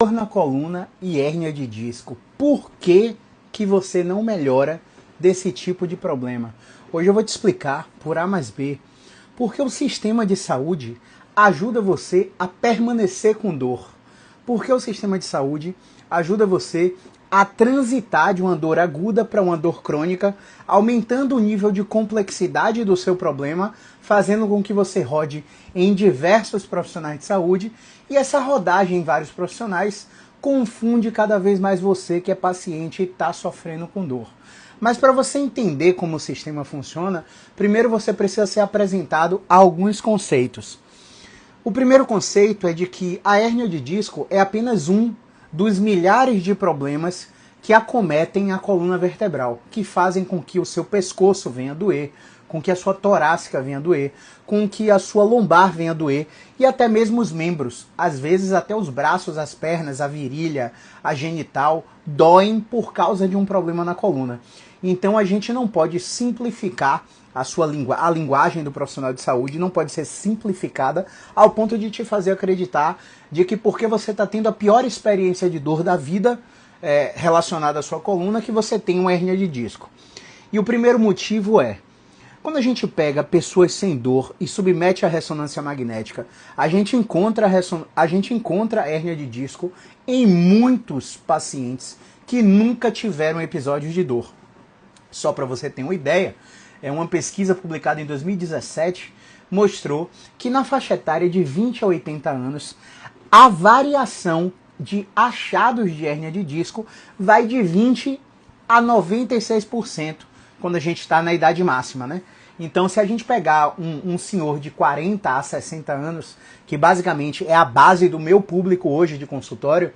Dor na coluna e hérnia de disco. Por que você não melhora desse tipo de problema? Hoje eu vou te explicar, por A mais B, porque o sistema de saúde ajuda você a permanecer com dor. Porque o sistema de saúde ajuda você a transitar de uma dor aguda para uma dor crônica, aumentando o nível de complexidade do seu problema, fazendo com que você rode em diversos profissionais de saúde, e essa rodagem em vários profissionais confunde cada vez mais você que é paciente e está sofrendo com dor. Mas para você entender como o sistema funciona, primeiro você precisa ser apresentado a alguns conceitos. O primeiro conceito é de que a hérnia de disco é apenas um dos milhares de problemas que acometem a coluna vertebral, que fazem com que o seu pescoço venha a doer, com que a sua torácica venha a doer, com que a sua lombar venha a doer e até mesmo os membros, às vezes até os braços, as pernas, a virilha, a genital, doem por causa de um problema na coluna. Então a gente não pode simplificar a linguagem do profissional de saúde, não pode ser simplificada ao ponto de te fazer acreditar de que porque você está tendo a pior experiência de dor da vida relacionada à sua coluna, que você tem uma hérnia de disco. E o primeiro motivo é, quando a gente pega pessoas sem dor e submete à ressonância magnética, a gente encontra a hérnia de disco em muitos pacientes que nunca tiveram episódios de dor. Só para você ter uma ideia, uma pesquisa publicada em 2017 mostrou que na faixa etária de 20 a 80 anos, a variação de achados de hérnia de disco vai de 20 a 96% quando a gente está na idade máxima, né? Então, se a gente pegar um senhor de 40 a 60 anos, que basicamente é a base do meu público hoje de consultório,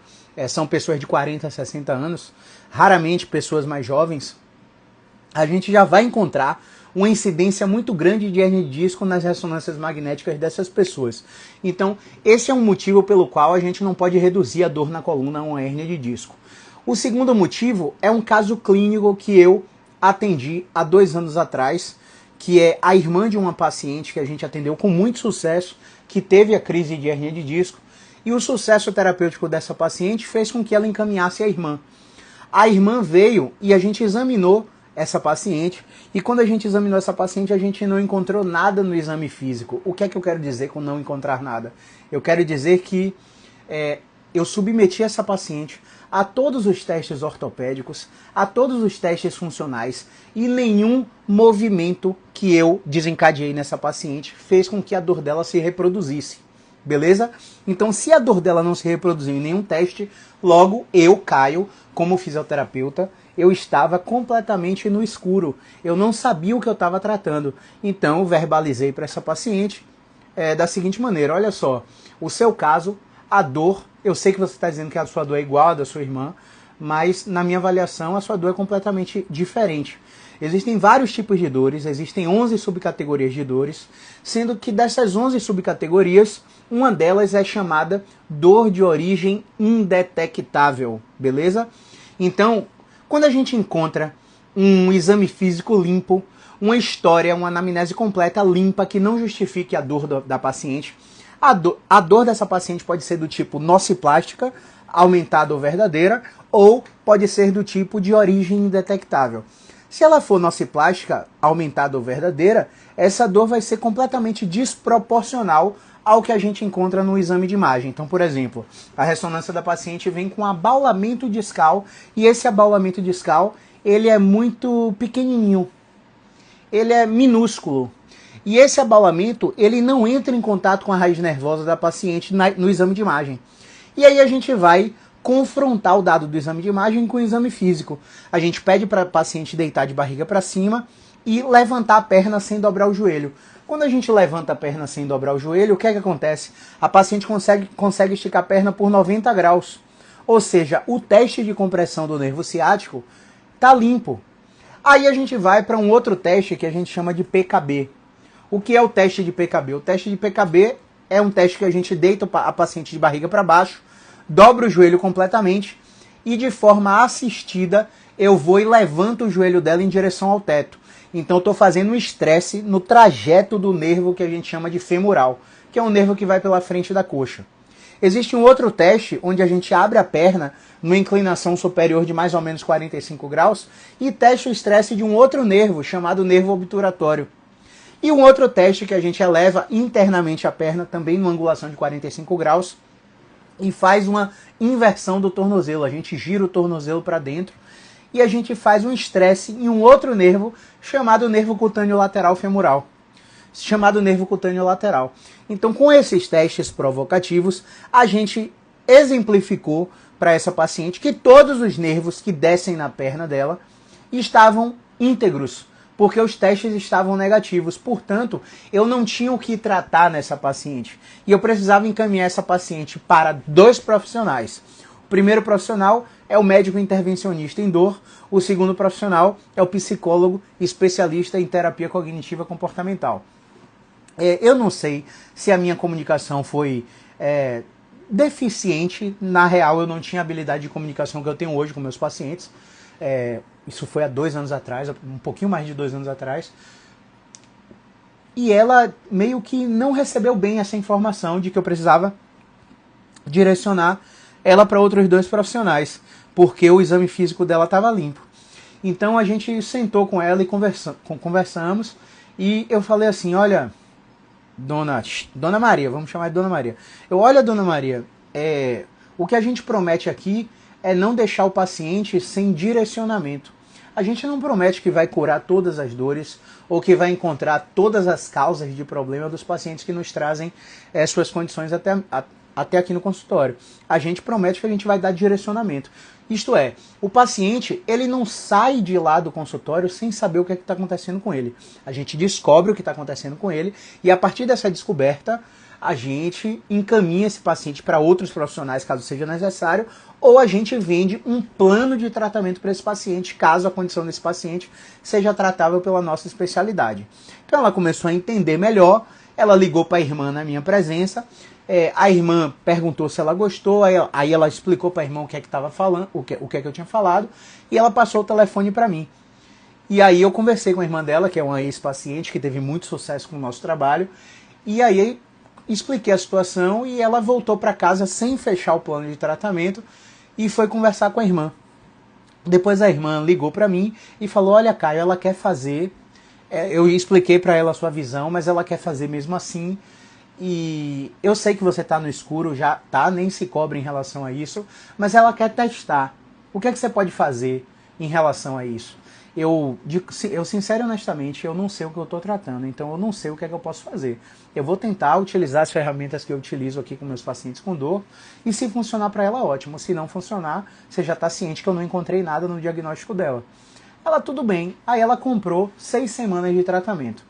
são pessoas de 40 a 60 anos, raramente pessoas mais jovens, a gente já vai encontrar uma incidência muito grande de hérnia de disco nas ressonâncias magnéticas dessas pessoas. Então, esse é um motivo pelo qual a gente não pode reduzir a dor na coluna a uma hérnia de disco. O segundo motivo é um caso clínico que eu atendi há 2 anos atrás, que é a irmã de uma paciente que a gente atendeu com muito sucesso, que teve a crise de hérnia de disco, e o sucesso terapêutico dessa paciente fez com que ela encaminhasse a irmã. A irmã veio e a gente examinou essa paciente, e quando a gente examinou essa paciente, a gente não encontrou nada no exame físico. O que é que eu quero dizer com não encontrar nada? Eu quero dizer que eu submeti essa paciente a todos os testes ortopédicos, a todos os testes funcionais, e nenhum movimento que eu desencadeei nessa paciente fez com que a dor dela se reproduzisse. Beleza? Então, se a dor dela não se reproduziu em nenhum teste, logo eu, Caio, como fisioterapeuta, eu estava completamente no escuro. Eu não sabia o que eu estava tratando. Então, eu verbalizei para essa paciente da seguinte maneira: olha só, o seu caso, a dor, eu sei que você está dizendo que a sua dor é igual à da sua irmã, mas na minha avaliação a sua dor é completamente diferente. Existem vários tipos de dores, existem 11 subcategorias de dores, sendo que dessas 11 subcategorias, uma delas é chamada dor de origem indetectável, beleza? Então, quando a gente encontra um exame físico limpo, uma história, uma anamnese completa limpa que não justifique a dor da paciente, a dor dessa paciente pode ser do tipo nociplástica, aumentada ou verdadeira, ou pode ser do tipo de origem indetectável. Se ela for nociplástica, aumentada ou verdadeira, essa dor vai ser completamente desproporcional ao que a gente encontra no exame de imagem. Então, por exemplo, a ressonância da paciente vem com abaulamento discal, e esse abaulamento discal, ele é muito pequenininho, ele é minúsculo. E esse abaulamento, ele não entra em contato com a raiz nervosa da paciente no exame de imagem. E aí a gente vai confrontar o dado do exame de imagem com o exame físico. A gente pede para a paciente deitar de barriga para cima e levantar a perna sem dobrar o joelho. Quando a gente levanta a perna sem dobrar o joelho, o que é que acontece? A paciente consegue esticar a perna por 90 graus. Ou seja, o teste de compressão do nervo ciático está limpo. Aí a gente vai para um outro teste que a gente chama de PKB. O que é o teste de PKB? O teste de PKB é um teste que a gente deita a paciente de barriga para baixo, dobra o joelho completamente e de forma assistida eu vou e levanto o joelho dela em direção ao teto. Então eu estou fazendo um estresse no trajeto do nervo que a gente chama de femoral, que é um nervo que vai pela frente da coxa. Existe um outro teste onde a gente abre a perna numa inclinação superior de mais ou menos 45 graus e testa o estresse de um outro nervo, chamado nervo obturatório. E um outro teste que a gente eleva internamente a perna, também numa angulação de 45 graus, e faz uma inversão do tornozelo. A gente gira o tornozelo para dentro e a gente faz um estresse em um outro nervo, chamado nervo cutâneo lateral femoral. Então, com esses testes provocativos, a gente exemplificou para essa paciente que todos os nervos que descem na perna dela estavam íntegros, porque os testes estavam negativos. Portanto, eu não tinha o que tratar nessa paciente. E eu precisava encaminhar essa paciente para 2 profissionais. O primeiro profissional é o médico intervencionista em dor. O segundo profissional é o psicólogo especialista em terapia cognitiva comportamental. Eu não sei se a minha comunicação foi deficiente. Na real, eu não tinha a habilidade de comunicação que eu tenho hoje com meus pacientes. Isso foi há 2 anos atrás, um pouquinho mais de 2 anos atrás. E ela meio que não recebeu bem essa informação de que eu precisava direcionar ela para outros 2 profissionais, porque o exame físico dela estava limpo. Então a gente sentou com ela e conversamos, e eu falei assim: olha, Dona Maria, vamos chamar de Dona Maria. Olha, Dona Maria, o que a gente promete aqui é não deixar o paciente sem direcionamento. A gente não promete que vai curar todas as dores ou que vai encontrar todas as causas de problema dos pacientes que nos trazem suas condições até aqui no consultório. A gente promete que a gente vai dar direcionamento. Isto é, o paciente ele não sai de lá do consultório sem saber o que está acontecendo com ele. A gente descobre o que está acontecendo com ele e a partir dessa descoberta a gente encaminha esse paciente para outros profissionais, caso seja necessário, ou a gente vende um plano de tratamento para esse paciente, caso a condição desse paciente seja tratável pela nossa especialidade. Então ela começou a entender melhor, ela ligou para a irmã na minha presença, a irmã perguntou se ela gostou, aí ela explicou para a irmã o que é que estava falando, o que é que eu tinha falado, e ela passou o telefone para mim. E aí eu conversei com a irmã dela, que é uma ex-paciente que teve muito sucesso com o nosso trabalho, e aí expliquei a situação e ela voltou para casa sem fechar o plano de tratamento e foi conversar com a irmã. Depois a irmã ligou para mim e falou: olha, Caio, ela quer fazer, eu expliquei para ela a sua visão, mas ela quer fazer mesmo assim, e eu sei que você está no escuro, já tá, nem se cobre em relação a isso, mas ela quer testar. O que é que você pode fazer em relação a isso? Eu sincero e honestamente, eu não sei o que eu estou tratando, então eu não sei o que é que eu posso fazer. Eu vou tentar utilizar as ferramentas que eu utilizo aqui com meus pacientes com dor, e se funcionar para ela, ótimo. Se não funcionar, você já está ciente que eu não encontrei nada no diagnóstico dela. Ela, tudo bem. Aí ela comprou 6 semanas de tratamento.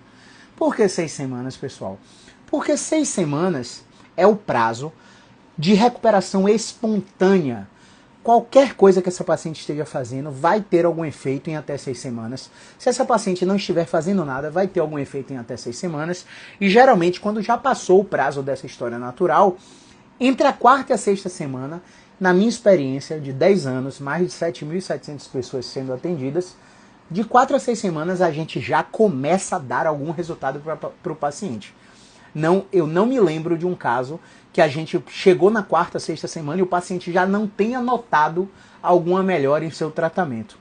Por que 6 semanas, pessoal? Porque 6 semanas é o prazo de recuperação espontânea. Qualquer coisa que essa paciente esteja fazendo vai ter algum efeito em até 6 semanas. Se essa paciente não estiver fazendo nada, vai ter algum efeito em até 6 semanas. E geralmente, quando já passou o prazo dessa história natural, entre a 4ª e a 6ª semana, na minha experiência de 10 anos, mais de 7.700 pessoas sendo atendidas, de 4 a 6 semanas a gente já começa a dar algum resultado para o paciente. Eu não me lembro de um caso que a gente chegou na 4ª, 6ª semana e o paciente já não tenha notado alguma melhora em seu tratamento.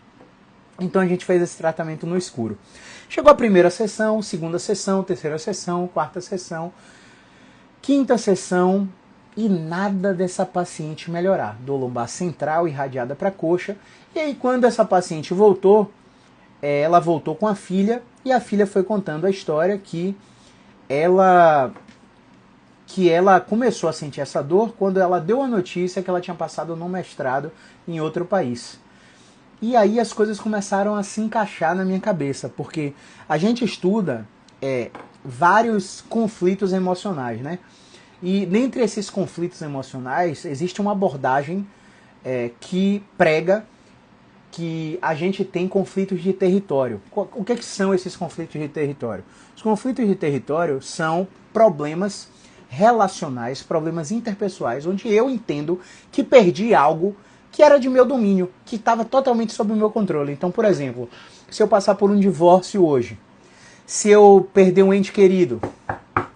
Então a gente fez esse tratamento no escuro. Chegou a 1ª sessão, 2ª sessão, 3ª sessão, 4ª sessão, 5ª sessão e nada dessa paciente melhorar. Dor lombar central irradiada para a coxa. E aí quando essa paciente voltou, ela voltou com a filha e a filha foi contando a história que ela começou a sentir essa dor quando ela deu a notícia que ela tinha passado no mestrado em outro país. E aí as coisas começaram a se encaixar na minha cabeça, porque a gente estuda vários conflitos emocionais, né? E dentre esses conflitos emocionais existe uma abordagem que prega que a gente tem conflitos de território. O que são esses conflitos de território? Os conflitos de território são problemas relacionais, problemas interpessoais, onde eu entendo que perdi algo que era de meu domínio, que estava totalmente sob o meu controle. Então, por exemplo, se eu passar por um divórcio hoje, se eu perder um ente querido,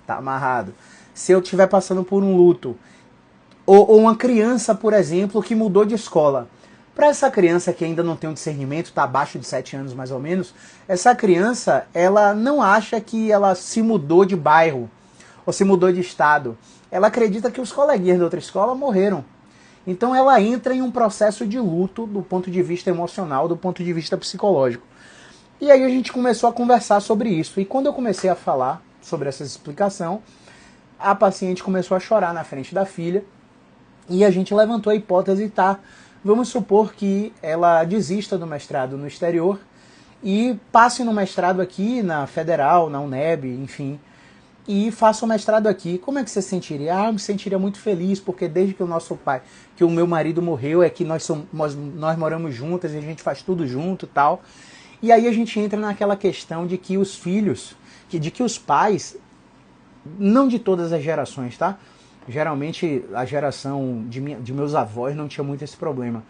tá amarrado, se eu estiver passando por um luto, Ou uma criança, por exemplo, que mudou de escola. Para essa criança que ainda não tem um discernimento, está abaixo de 7 anos mais ou menos, essa criança, ela não acha que ela se mudou de bairro ou se mudou de estado. Ela acredita que os coleguinhas da outra escola morreram. Então ela entra em um processo de luto do ponto de vista emocional, do ponto de vista psicológico. E aí a gente começou a conversar sobre isso. E quando eu comecei a falar sobre essa explicação, a paciente começou a chorar na frente da filha e a gente levantou a hipótese, tá? Vamos supor que ela desista do mestrado no exterior e passe no mestrado aqui na Federal, na UNEB, enfim, e faça o mestrado aqui. Como é que você se sentiria? Ah, eu me sentiria muito feliz, porque desde que que o meu marido morreu, é que nós moramos juntas e a gente faz tudo junto e tal. E aí a gente entra naquela questão de que os filhos, de que os pais, não de todas as gerações, tá? Geralmente a geração de meus avós não tinha muito esse problema.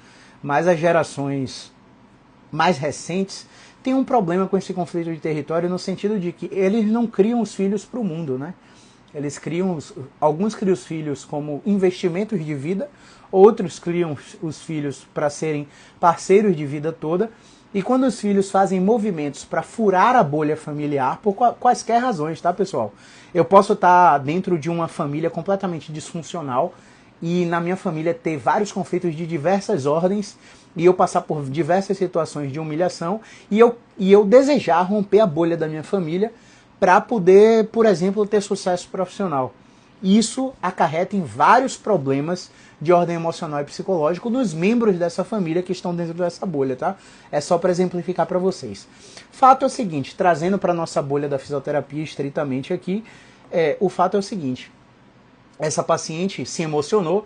Mas as gerações mais recentes têm um problema com esse conflito de território no sentido de que eles não criam os filhos para o mundo, né? Alguns criam os filhos como investimentos de vida, outros criam os filhos para serem parceiros de vida toda. E quando os filhos fazem movimentos para furar a bolha familiar, por quaisquer razões, tá, pessoal? Eu posso estar dentro de uma família completamente disfuncional e na minha família ter vários conflitos de diversas ordens e eu passar por diversas situações de humilhação e eu desejar romper a bolha da minha família para poder, por exemplo, ter sucesso profissional. Isso acarreta em vários problemas de ordem emocional e psicológico nos membros dessa família que estão dentro dessa bolha, tá? É só para exemplificar para vocês. Fato é o seguinte, trazendo para nossa bolha da fisioterapia estritamente aqui, o fato é o seguinte, essa paciente se emocionou,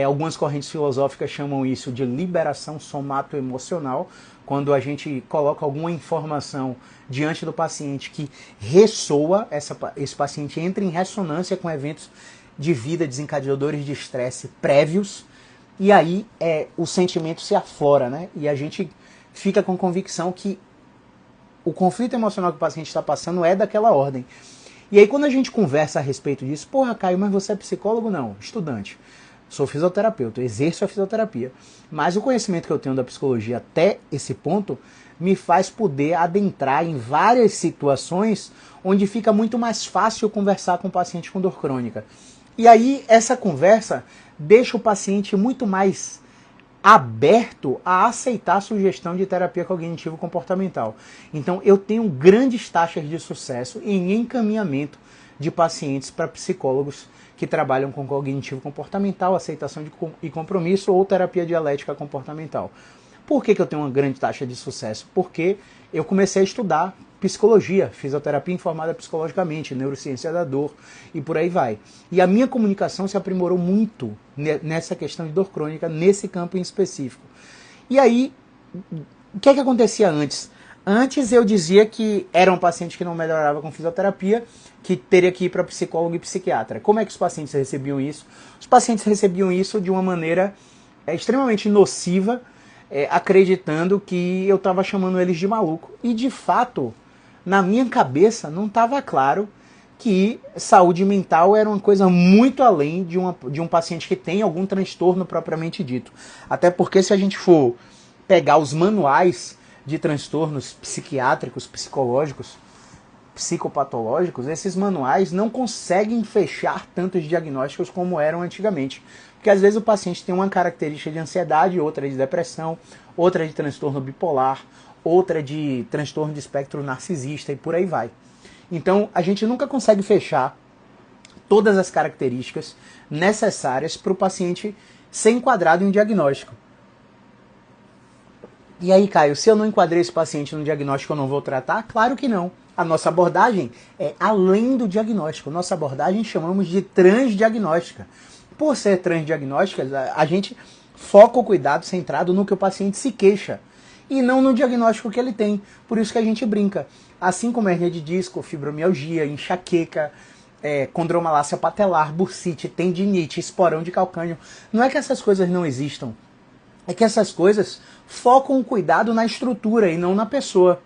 algumas correntes filosóficas chamam isso de liberação somato-emocional, quando a gente coloca alguma informação diante do paciente que ressoa, esse paciente entra em ressonância com eventos de vida desencadeadores de estresse prévios, e aí o sentimento se aflora, né? E a gente fica com convicção que o conflito emocional que o paciente está passando é daquela ordem. E aí quando a gente conversa a respeito disso, porra, Caio, mas você é psicólogo? Não, estudante. Sou fisioterapeuta, exerço a fisioterapia. Mas o conhecimento que eu tenho da psicologia até esse ponto me faz poder adentrar em várias situações onde fica muito mais fácil conversar com o paciente com dor crônica. E aí essa conversa deixa o paciente muito mais aberto a aceitar a sugestão de terapia cognitivo-comportamental. Então eu tenho grandes taxas de sucesso em encaminhamento de pacientes para psicólogos que trabalham com cognitivo-comportamental, aceitação e compromisso ou terapia dialética comportamental. Por que eu tenho uma grande taxa de sucesso? Porque eu comecei a estudar psicologia, fisioterapia informada psicologicamente, neurociência da dor e por aí vai. E a minha comunicação se aprimorou muito nessa questão de dor crônica, nesse campo em específico. E aí, o que acontecia antes? Antes eu dizia que era um paciente que não melhorava com fisioterapia, que teria que ir para psicólogo e psiquiatra. Como é que os pacientes recebiam isso? Os pacientes recebiam isso de uma maneira extremamente nociva, acreditando que eu estava chamando eles de maluco. E de fato, na minha cabeça não estava claro que saúde mental era uma coisa muito além de um paciente que tem algum transtorno propriamente dito. Até porque se a gente for pegar os manuais de transtornos psiquiátricos, psicológicos, psicopatológicos, esses manuais não conseguem fechar tantos diagnósticos como eram antigamente. Porque às vezes o paciente tem uma característica de ansiedade, outra de depressão, outra de transtorno bipolar, outra de transtorno de espectro narcisista e por aí vai. Então a gente nunca consegue fechar todas as características necessárias para o paciente ser enquadrado em um diagnóstico. E aí, Caio, se eu não enquadrei esse paciente no diagnóstico, eu não vou tratar? Claro que não. A nossa abordagem é além do diagnóstico. Nossa abordagem chamamos de transdiagnóstica. Por ser transdiagnóstica, a gente foca o cuidado centrado no que o paciente se queixa e não no diagnóstico que ele tem. Por isso que a gente brinca. Assim como hernia de disco, fibromialgia, enxaqueca, condromalácia patelar, bursite, tendinite, esporão de calcânio. Não é que essas coisas não existam. É que essas coisas focam o cuidado na estrutura e não na pessoa.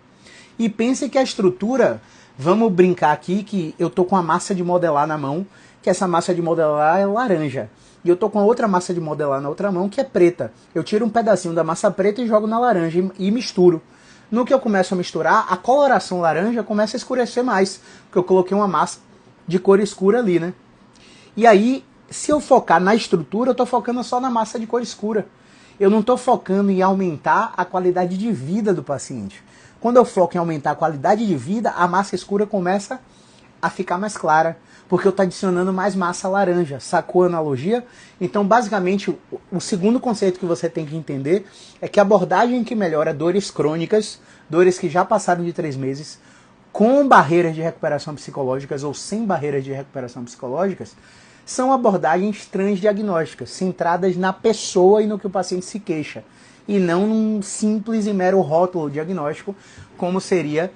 E pense que a estrutura, vamos brincar aqui que eu tô com a massa de modelar na mão, que essa massa de modelar é laranja. E eu tô com a outra massa de modelar na outra mão que é preta. Eu tiro um pedacinho da massa preta e jogo na laranja e misturo. No que eu começo a misturar, a coloração laranja começa a escurecer mais, porque eu coloquei uma massa de cor escura ali, né? E aí, se eu focar na estrutura, eu tô focando só na massa de cor escura. Eu não estou focando em aumentar a qualidade de vida do paciente. Quando eu foco em aumentar a qualidade de vida, a massa escura começa a ficar mais clara, porque eu estou adicionando mais massa laranja. Sacou a analogia? Então, basicamente, o segundo conceito que você tem que entender é que a abordagem que melhora dores crônicas, dores que já passaram de 3 meses, com barreiras de recuperação psicológicas ou sem barreiras de recuperação psicológicas, são abordagens transdiagnósticas, centradas na pessoa e no que o paciente se queixa, e não num simples e mero rótulo diagnóstico, como seria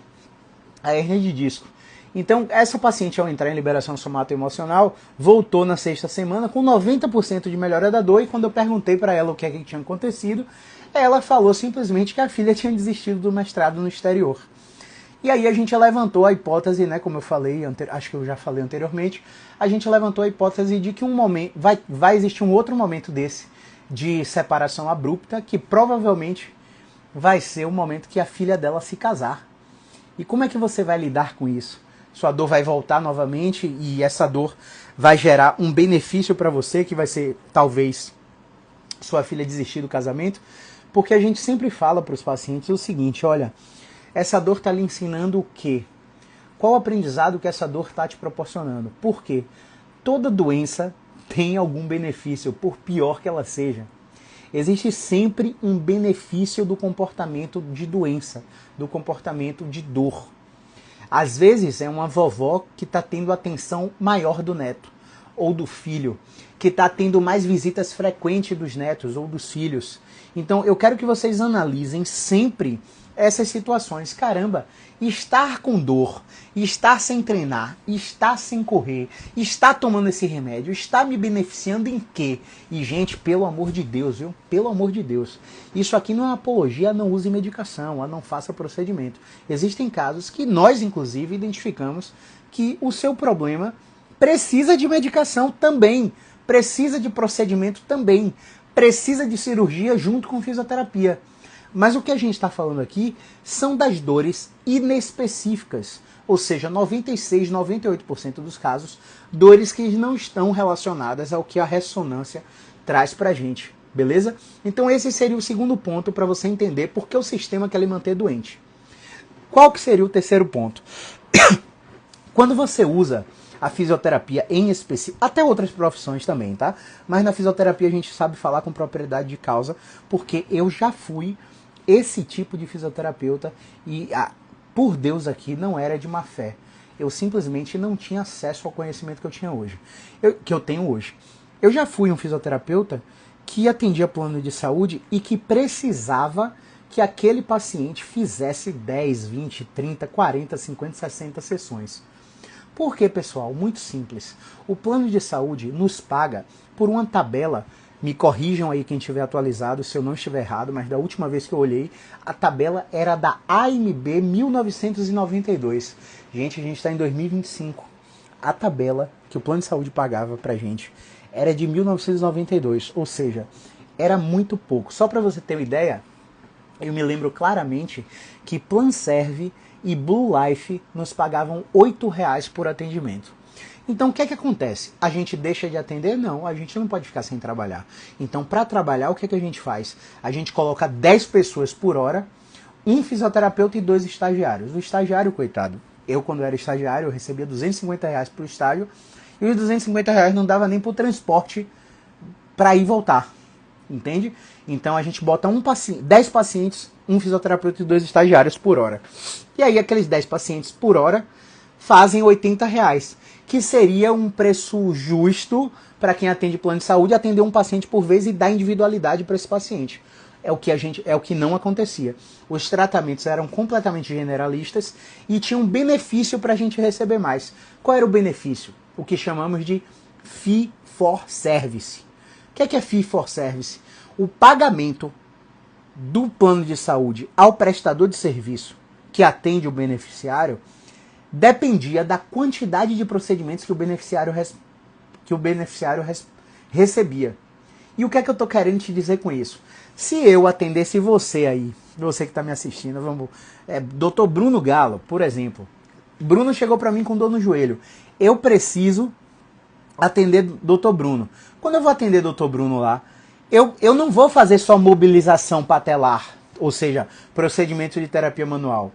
a hérnia de disco. Então, essa paciente, ao entrar em liberação somatoemocional, voltou na 6ª semana com 90% de melhora da dor, e quando eu perguntei para ela o que é que tinha acontecido, ela falou simplesmente que a filha tinha desistido do mestrado no exterior. E aí a gente levantou a hipótese, né, como eu falei, acho que eu já falei anteriormente, a gente levantou a hipótese de que vai existir um outro momento desse, de separação abrupta, que provavelmente vai ser o momento que a filha dela se casar. E como é que você vai lidar com isso? Sua dor vai voltar novamente e essa dor vai gerar um benefício para você, que vai ser, talvez, sua filha desistir do casamento? Porque a gente sempre fala para os pacientes o seguinte, olha, essa dor está lhe ensinando o quê? Qual o aprendizado que essa dor está te proporcionando? Por quê? Toda doença tem algum benefício, por pior que ela seja. Existe sempre um benefício do comportamento de doença, do comportamento de dor. Às vezes é uma vovó que está tendo atenção maior do neto ou do filho, que está tendo mais visitas frequentes dos netos ou dos filhos. Então eu quero que vocês analisem sempre essas situações. Caramba, estar com dor, estar sem treinar, estar sem correr, estar tomando esse remédio, está me beneficiando em quê? E gente, pelo amor de Deus, viu? Pelo amor de Deus. Isso aqui não é apologia a não use medicação, a não faça procedimento. Existem casos que nós, inclusive, identificamos que o seu problema precisa de medicação também, precisa de procedimento também, precisa de cirurgia junto com fisioterapia. Mas o que a gente está falando aqui são das dores inespecíficas, ou seja, 96, 98% dos casos, dores que não estão relacionadas ao que a ressonância traz para a gente, beleza? Então esse seria o segundo ponto para você entender por que o sistema quer lhe manter doente. Qual que seria o terceiro ponto? Quando você usa a fisioterapia em específico, até outras profissões também, tá? Mas na fisioterapia a gente sabe falar com propriedade de causa, porque eu já fui esse tipo de fisioterapeuta e, por Deus, aqui não era de má fé. Eu simplesmente não tinha acesso ao conhecimento que eu tinha hoje, que eu tenho hoje. Eu já fui um fisioterapeuta que atendia plano de saúde e que precisava que aquele paciente fizesse 10, 20, 30, 40, 50, 60 sessões. Por quê, pessoal? Muito simples. O plano de saúde nos paga por uma tabela. Me corrijam aí quem estiver atualizado, se eu não estiver errado, mas da última vez que eu olhei, a tabela era da AMB 1992. Gente, a gente está em 2025. A tabela que o plano de saúde pagava pra gente era de 1992, ou seja, era muito pouco. Só para você ter uma ideia, eu me lembro claramente que Planserve e Blue Life nos pagavam R$8 por atendimento. Então o que é que acontece? A gente deixa de atender? Não, a gente não pode ficar sem trabalhar. Então para trabalhar, o que é que a gente faz? A gente coloca 10 pessoas por hora, um fisioterapeuta e 2 estagiários. O estagiário, coitado, eu quando era estagiário, eu recebia R$250 por estágio, e os R$250 não dava nem para o transporte para ir e voltar. Entende? Então a gente bota 10 pacientes, um fisioterapeuta e 2 estagiários por hora. E aí aqueles 10 pacientes por hora fazem R$80, que seria um preço justo para quem atende plano de saúde, atender um paciente por vez e dar individualidade para esse paciente. É o que não acontecia. Os tratamentos eram completamente generalistas e tinham um benefício para a gente receber mais. Qual era o benefício? O que chamamos de fee for service. O que é fee for service? O pagamento do plano de saúde ao prestador de serviço que atende o beneficiário dependia da quantidade de procedimentos que o beneficiário que o beneficiário recebia. E o que é que eu estou querendo te dizer com isso? Se eu atendesse você aí, você que está me assistindo, Dr. Bruno Galo, por exemplo. Bruno chegou para mim com dor no joelho. Eu preciso atender Dr. Bruno. Quando eu vou atender Dr. Bruno lá, eu não vou fazer só mobilização patelar, ou seja, procedimento de terapia manual.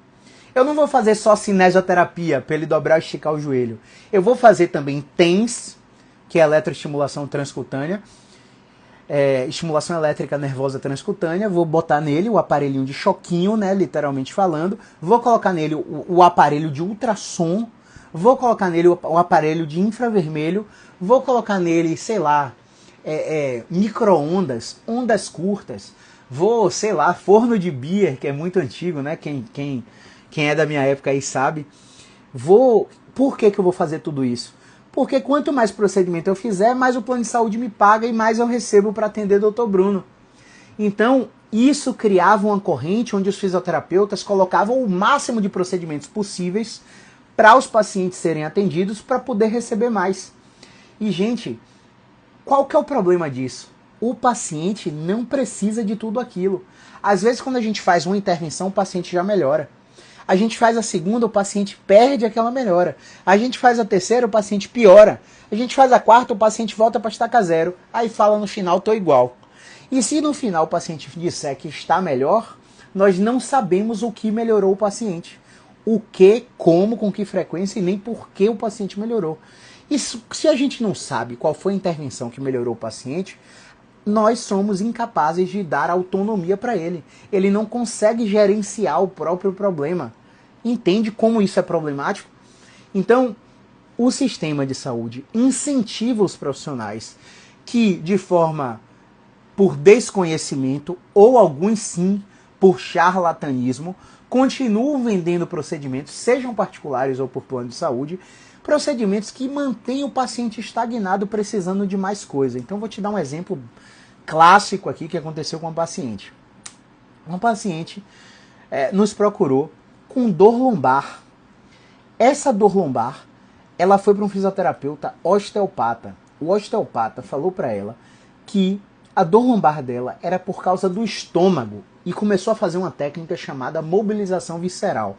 Eu não vou fazer só cinesioterapia para ele dobrar e esticar o joelho. Eu vou fazer também TENS, que é eletroestimulação transcutânea, estimulação elétrica nervosa transcutânea. Vou botar nele o aparelhinho de choquinho, né, literalmente falando. Vou colocar nele o aparelho de ultrassom. Vou colocar nele o aparelho de infravermelho. Vou colocar nele, sei lá, micro-ondas, ondas curtas. Vou, sei lá, forno de Beer, que é muito antigo, né? Quem é da minha época aí sabe. Por que eu vou fazer tudo isso? Porque quanto mais procedimento eu fizer, mais o plano de saúde me paga e mais eu recebo para atender o Dr. Bruno. Então, isso criava uma corrente onde os fisioterapeutas colocavam o máximo de procedimentos possíveis para os pacientes serem atendidos para poder receber mais. E, gente, qual que é o problema disso? O paciente não precisa de tudo aquilo. Às vezes, quando a gente faz uma intervenção, o paciente já melhora. A gente faz a segunda, o paciente perde aquela melhora. A gente faz a terceira, o paciente piora. A gente faz a quarta, o paciente volta para estaca zero. Aí fala no final, tô igual. E se no final o paciente disser que está melhor, nós não sabemos o que melhorou o paciente. O que, como, com que frequência e nem por que o paciente melhorou. Isso, se a gente não sabe qual foi a intervenção que melhorou o paciente, nós somos incapazes de dar autonomia para ele. Ele não consegue gerenciar o próprio problema. Entende como isso é problemático? Então, o sistema de saúde incentiva os profissionais que, de forma por desconhecimento, ou alguns sim por charlatanismo, continuam vendendo procedimentos, sejam particulares ou por plano de saúde, procedimentos que mantêm o paciente estagnado precisando de mais coisa. Então, vou te dar um exemplo clássico aqui que aconteceu com uma paciente. Uma paciente nos procurou com dor lombar. Essa dor lombar, ela foi para um fisioterapeuta osteopata. O osteopata falou para ela que a dor lombar dela era por causa do estômago e começou a fazer uma técnica chamada mobilização visceral.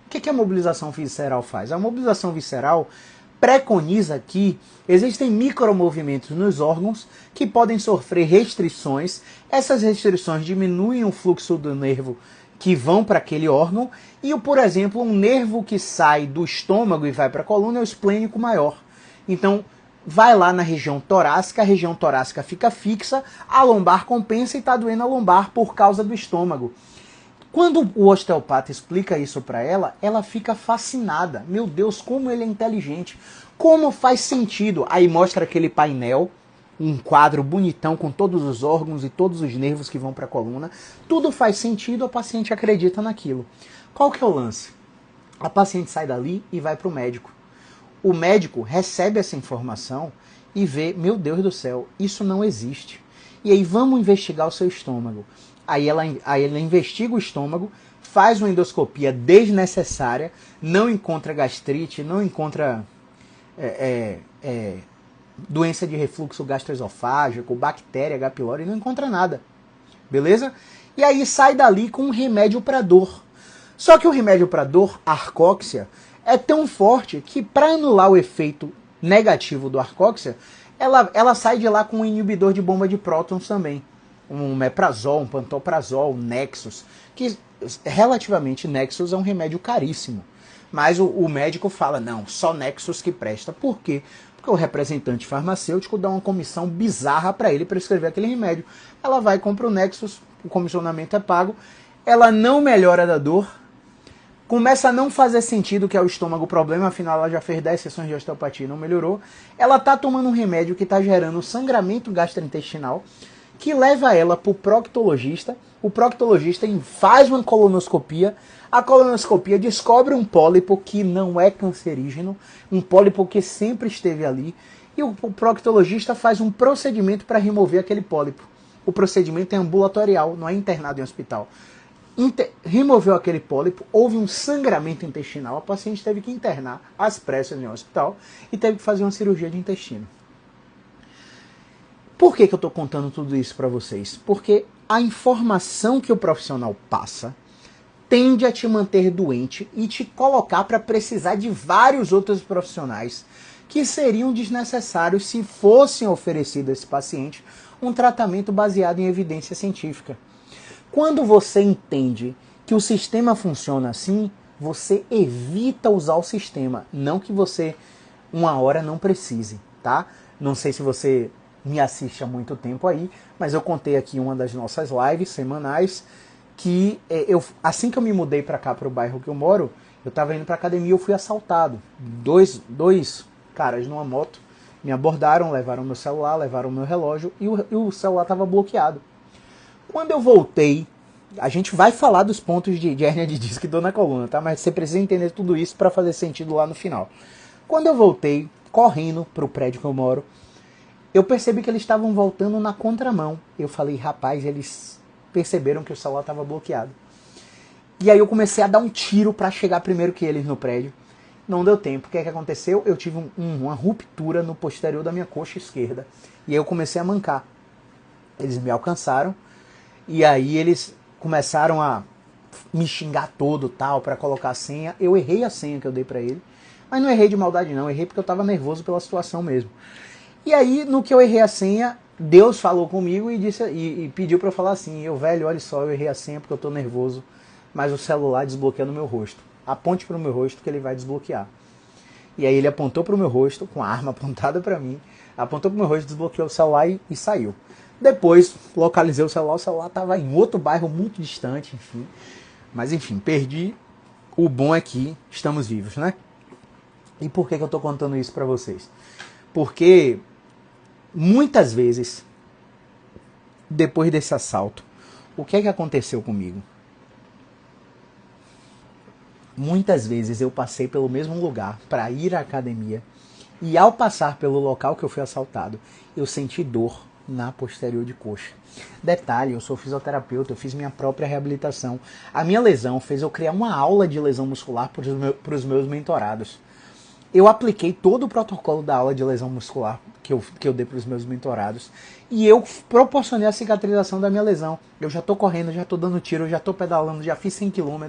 O que a mobilização visceral faz? A mobilização visceral preconiza que existem micromovimentos nos órgãos que podem sofrer restrições. Essas restrições diminuem o fluxo do nervo que vão para aquele órgão e, por exemplo, um nervo que sai do estômago e vai para a coluna é o esplênico maior. Então, vai lá na região torácica, a região torácica fica fixa, a lombar compensa e está doendo a lombar por causa do estômago. Quando o osteopata explica isso para ela, ela fica fascinada. Meu Deus, como ele é inteligente. Como faz sentido. Aí mostra aquele painel, um quadro bonitão com todos os órgãos e todos os nervos que vão para a coluna. Tudo faz sentido, a paciente acredita naquilo. Qual que é o lance? A paciente sai dali e vai para o médico. O médico recebe essa informação e vê, meu Deus do céu, isso não existe. E aí vamos investigar o seu estômago. Aí ela investiga o estômago, faz uma endoscopia desnecessária, não encontra gastrite, não encontra doença de refluxo gastroesofágico, bactéria, H. pylori, não encontra nada. Beleza? E aí sai dali com um remédio para dor. Só que o remédio para dor, arcóxia, é tão forte que para anular o efeito negativo do arcóxia, ela sai de lá com um inibidor de bomba de prótons também. Um meprazol, um pantoprazol, um Nexus, que relativamente Nexus é um remédio caríssimo. Mas o médico fala, não, só Nexus que presta. Por quê? Porque o representante farmacêutico dá uma comissão bizarra para ele prescrever aquele remédio. Ela vai e compra o Nexus, o comissionamento é pago, ela não melhora da dor, começa a não fazer sentido que é o estômago o problema, afinal ela já fez 10 sessões de osteopatia e não melhorou. Ela está tomando um remédio que está gerando sangramento gastrointestinal, que leva ela para o proctologista. O proctologista faz uma colonoscopia. A colonoscopia descobre um pólipo que não é cancerígeno, um pólipo que sempre esteve ali. E o proctologista faz um procedimento para remover aquele pólipo. O procedimento é ambulatorial, não é internado em hospital. Removeu aquele pólipo, houve um sangramento intestinal, a paciente teve que internar às pressas em um hospital e teve que fazer uma cirurgia de intestino. Por que eu estou contando tudo isso para vocês? Porque a informação que o profissional passa tende a te manter doente e te colocar para precisar de vários outros profissionais que seriam desnecessários se fossem oferecido a esse paciente um tratamento baseado em evidência científica. Quando você entende que o sistema funciona assim, você evita usar o sistema, não que você uma hora não precise, tá? Não sei se você me assiste há muito tempo aí, mas eu contei aqui em uma das nossas lives semanais que assim que eu me mudei para cá, para o bairro que eu moro, eu estava indo para academia e eu fui assaltado. Dois caras numa moto me abordaram, levaram meu celular, levaram meu relógio e o celular estava bloqueado. Quando eu voltei, a gente vai falar dos pontos de hérnia de disco e dor na coluna, tá? Mas você precisa entender tudo isso para fazer sentido lá no final. Quando eu voltei, correndo para o prédio que eu moro, eu percebi que eles estavam voltando na contramão. Eu falei, rapaz, eles perceberam que o celular estava bloqueado. E aí eu comecei a dar um tiro para chegar primeiro que eles no prédio. Não deu tempo. O que é que aconteceu? Eu tive uma ruptura no posterior da minha coxa esquerda. E aí eu comecei a mancar. Eles me alcançaram. E aí eles começaram a me xingar todo, tal, para colocar a senha. Eu errei a senha que eu dei para ele. Mas não errei de maldade não. Errei porque eu estava nervoso pela situação mesmo. E aí, no que eu errei a senha, Deus falou comigo e pediu para eu falar assim, velho, olha só, eu errei a senha porque eu estou nervoso, mas o celular desbloqueia no meu rosto. Aponte para o meu rosto que ele vai desbloquear. E aí ele apontou para o meu rosto, com a arma apontada para mim, apontou para o meu rosto, desbloqueou o celular e saiu. Depois, localizei o celular estava em outro bairro muito distante, enfim. Mas enfim, perdi. O bom é que estamos vivos, né? E por que eu estou contando isso para vocês? Porque muitas vezes, depois desse assalto, o que é que aconteceu comigo? Muitas vezes eu passei pelo mesmo lugar para ir à academia e ao passar pelo local que eu fui assaltado, eu senti dor na posterior de coxa. Detalhe, eu sou fisioterapeuta, eu fiz minha própria reabilitação. A minha lesão fez eu criar uma aula de lesão muscular para os meus mentorados. Eu apliquei todo o protocolo da aula de lesão muscular que eu dei para os meus mentorados e eu proporcionei a cicatrização da minha lesão. Eu já estou correndo, já estou dando tiro, já estou pedalando, já fiz 100 km,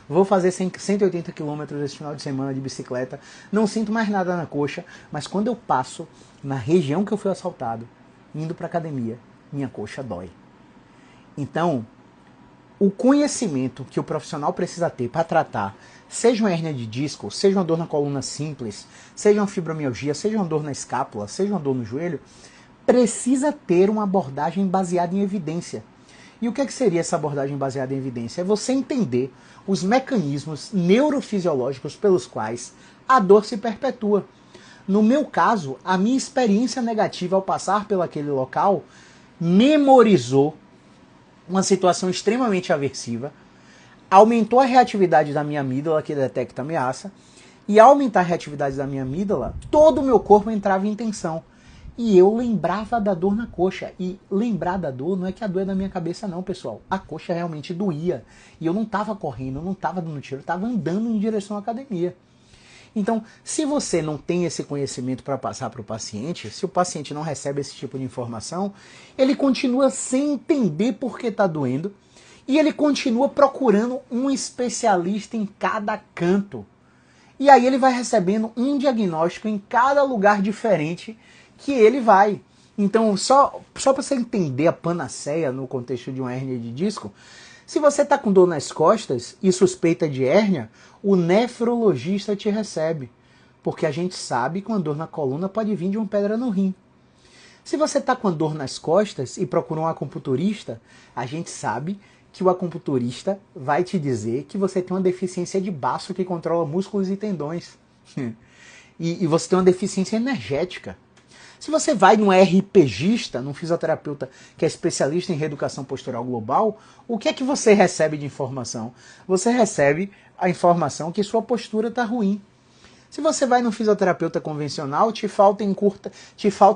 vou fazer 180 km esse final de semana de bicicleta, não sinto mais nada na coxa, mas quando eu passo na região que eu fui assaltado, indo para a academia, minha coxa dói. Então, o conhecimento que o profissional precisa ter para tratar, seja uma hérnia de disco, seja uma dor na coluna simples, seja uma fibromialgia, seja uma dor na escápula, seja uma dor no joelho, precisa ter uma abordagem baseada em evidência. E o que seria essa abordagem baseada em evidência? É você entender os mecanismos neurofisiológicos pelos quais a dor se perpetua. No meu caso, a minha experiência negativa ao passar pelaquele local memorizou uma situação extremamente aversiva, aumentou a reatividade da minha amígdala, que detecta ameaça, e ao aumentar a reatividade da minha amígdala, todo o meu corpo entrava em tensão. E eu lembrava da dor na coxa. E lembrar da dor não é que a dor é da minha cabeça não, pessoal. A coxa realmente doía. E eu não estava correndo, eu não estava dando tiro, eu estava andando em direção à academia. Então, se você não tem esse conhecimento para passar para o paciente, se o paciente não recebe esse tipo de informação, ele continua sem entender por que está doendo e ele continua procurando um especialista em cada canto. E aí ele vai recebendo um diagnóstico em cada lugar diferente que ele vai. Então, só para você entender a panaceia no contexto de uma hérnia de disco, se você está com dor nas costas e suspeita de hérnia, o nefrologista te recebe, porque a gente sabe que uma dor na coluna pode vir de uma pedra no rim. Se você está com dor nas costas e procura um acupunturista, a gente sabe que o acupunturista vai te dizer que você tem uma deficiência de baço que controla músculos e tendões. e você tem uma deficiência energética. Se você vai num RPGista, num fisioterapeuta que é especialista em reeducação postural global, o que é que você recebe de informação? Você recebe a informação que sua postura está ruim. Se você vai num fisioterapeuta convencional, te falta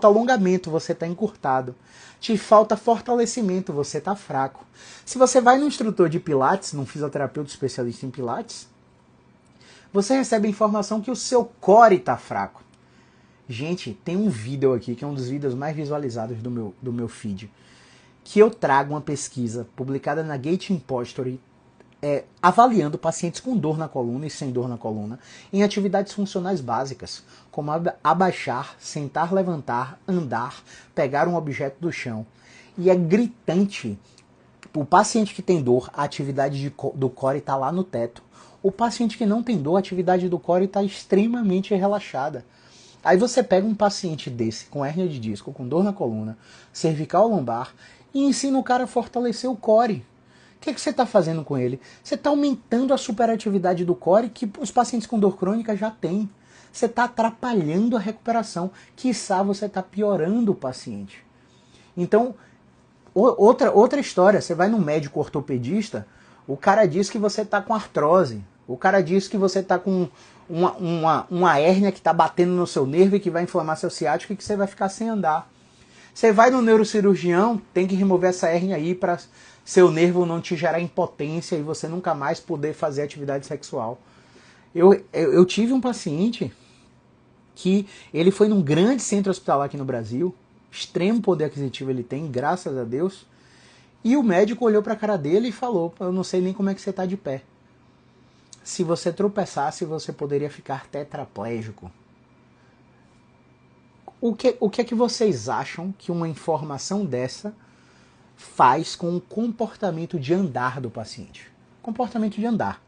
alongamento, você está encurtado. Te falta fortalecimento, você está fraco. Se você vai num instrutor de pilates, num fisioterapeuta especialista em pilates, você recebe a informação que o seu core está fraco. Gente, tem um vídeo aqui, que é um dos vídeos mais visualizados do meu feed, que eu trago uma pesquisa publicada na Gate Impostory, avaliando pacientes com dor na coluna e sem dor na coluna em atividades funcionais básicas, como abaixar, sentar, levantar, andar, pegar um objeto do chão. E é gritante. O paciente que tem dor, a atividade do core está lá no teto. O paciente que não tem dor, a atividade do core está extremamente relaxada. Aí você pega um paciente desse, com hérnia de disco, com dor na coluna, cervical lombar, e ensina o cara a fortalecer o core. O que você está fazendo com ele? Você está aumentando a superatividade do core que os pacientes com dor crônica já têm. Você está atrapalhando a recuperação. Quiçá você está piorando o paciente. Então, outra história. Você vai no médico ortopedista, o cara diz que você está com artrose. O cara diz que você está com uma hérnia que está batendo no seu nervo e que vai inflamar seu ciático e que você vai ficar sem andar. Você vai no neurocirurgião, tem que remover essa hérnia aí para seu nervo não te gerar impotência e você nunca mais poder fazer atividade sexual. Eu tive um paciente que ele foi num grande centro hospitalar aqui no Brasil, extremo poder aquisitivo ele tem, graças a Deus, e o médico olhou para a cara dele e falou: eu não sei nem como é que você está de pé. Se você tropeçasse, você poderia ficar tetraplégico. O que é que vocês acham que uma informação dessa faz com o comportamento de andar do paciente? Comportamento de andar.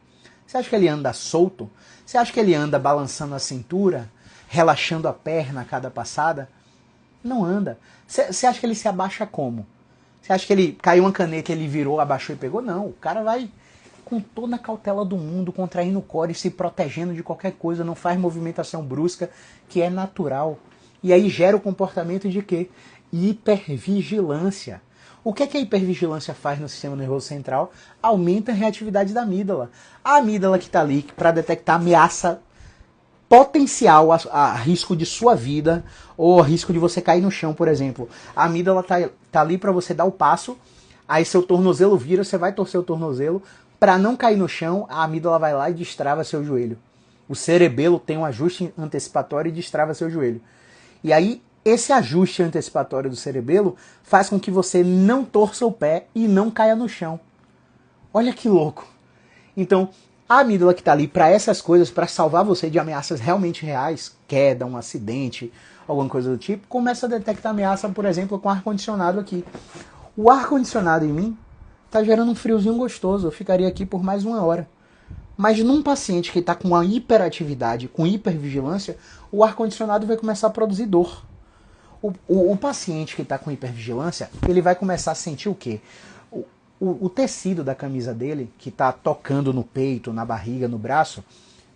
Você acha que ele anda solto? Você acha que ele anda balançando a cintura, relaxando a perna a cada passada? Não anda. Você acha que ele se abaixa como? Você acha que ele caiu uma caneta, ele virou, abaixou e pegou? Não. O cara vai com toda a cautela do mundo, contraindo o core, se protegendo de qualquer coisa, não faz movimentação brusca, que é natural. E aí gera o comportamento de quê? Hipervigilância. O que a hipervigilância faz no sistema nervoso central? Aumenta a reatividade da amígdala. A amígdala que está ali para detectar ameaça potencial a risco de sua vida ou risco de você cair no chão, por exemplo. A amígdala tá ali para você dar o passo, aí seu tornozelo vira, você vai torcer o tornozelo, para não cair no chão, a amígdala vai lá e destrava seu joelho. O cerebelo tem um ajuste antecipatório e destrava seu joelho. E aí, esse ajuste antecipatório do cerebelo faz com que você não torça o pé e não caia no chão. Olha que louco. Então, a amígdala que está ali para essas coisas, para salvar você de ameaças realmente reais, queda, um acidente, alguma coisa do tipo, começa a detectar ameaça, por exemplo, com ar-condicionado aqui. O ar-condicionado em mim está gerando um friozinho gostoso, eu ficaria aqui por mais 1 hora. Mas num paciente que está com uma hiperatividade, com hipervigilância, o ar-condicionado vai começar a produzir dor. O paciente que está com hipervigilância, ele vai começar a sentir o quê? O tecido da camisa dele, que está tocando no peito, na barriga, no braço,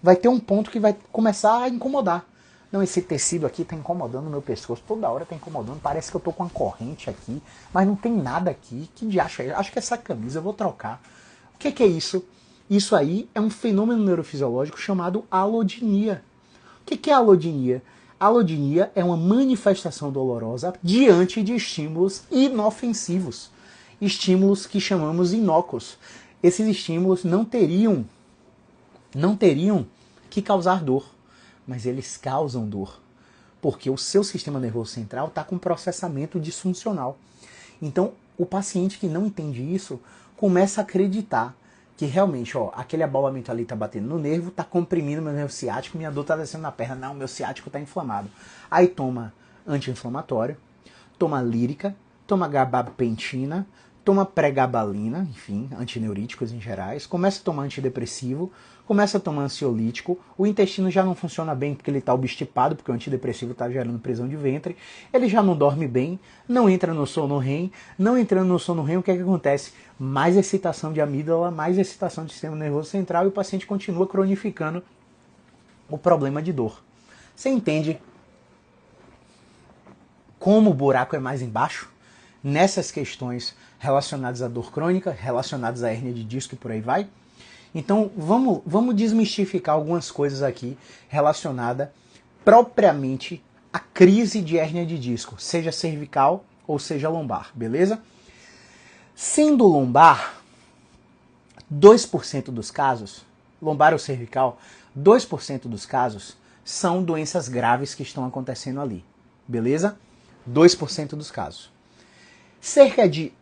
vai ter um ponto que vai começar a incomodar. Não, esse tecido aqui está incomodando o meu pescoço, toda hora está incomodando, parece que eu estou com uma corrente aqui, mas não tem nada aqui, que diacho é? Acho que essa camisa eu vou trocar. O que é isso? Isso aí é um fenômeno neurofisiológico chamado alodinia. O que é alodinia? Alodinia é uma manifestação dolorosa diante de estímulos inofensivos. Estímulos que chamamos inócuos. Esses estímulos não teriam que causar dor, mas eles causam dor, porque o seu sistema nervoso central está com processamento disfuncional. Então, o paciente que não entende isso começa a acreditar que realmente, aquele abalamento ali está batendo no nervo, está comprimindo meu nervo ciático, minha dor está descendo na perna, não, meu ciático está inflamado. Aí toma anti-inflamatório, toma lírica, toma gabapentina, toma pregabalina, enfim, antineuríticos em gerais, começa a tomar antidepressivo, começa a tomar ansiolítico, o intestino já não funciona bem porque ele está obstipado, porque o antidepressivo está gerando prisão de ventre, ele já não dorme bem, não entra no sono REM, não entrando no sono REM, o que é que acontece? Mais excitação de amígdala, mais excitação do sistema nervoso central e o paciente continua cronificando o problema de dor. Você entende como o buraco é mais embaixo? Nessas questões relacionadas à dor crônica, relacionadas à hérnia de disco e por aí vai? Então vamos desmistificar algumas coisas aqui relacionadas propriamente à crise de hérnia de disco, seja cervical ou seja lombar, beleza? Sendo lombar, 2% dos casos, lombar ou cervical, 2% dos casos são doenças graves que estão acontecendo ali. Beleza? 2% dos casos. Cerca de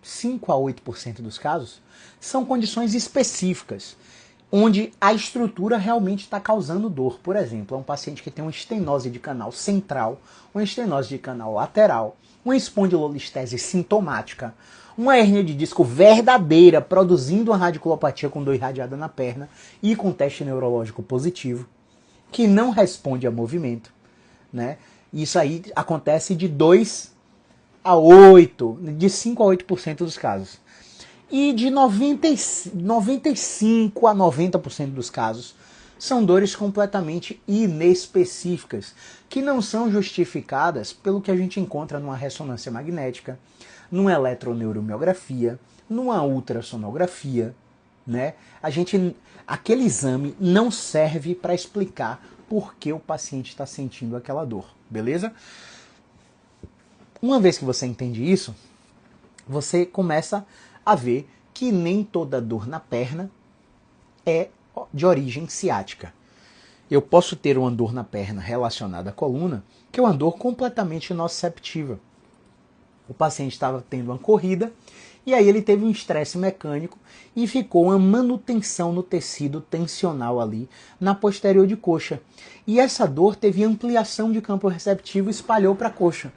5 a 8% dos casos são condições específicas, onde a estrutura realmente está causando dor. Por exemplo, é um paciente que tem uma estenose de canal central, uma estenose de canal lateral, uma espondilolistese sintomática, uma hérnia de disco verdadeira, produzindo uma radiculopatia com dor irradiada na perna e com teste neurológico positivo, que não responde a movimento, né? Isso aí acontece de 5 a 8% dos casos. E de 95 a 90% dos casos são dores completamente inespecíficas, que não são justificadas pelo que a gente encontra numa ressonância magnética, numa eletroneuromiografia, numa ultrassonografia, né? Aquele exame não serve para explicar por que o paciente está sentindo aquela dor, beleza? Uma vez que você entende isso, você começa a ver que nem toda dor na perna é de origem ciática. Eu posso ter uma dor na perna relacionada à coluna, que é uma dor completamente nociceptiva. O paciente estava tendo uma corrida e aí ele teve um estresse mecânico e ficou uma manutenção no tecido tensional ali na posterior de coxa. E essa dor teve ampliação de campo receptivo e espalhou para a coxa.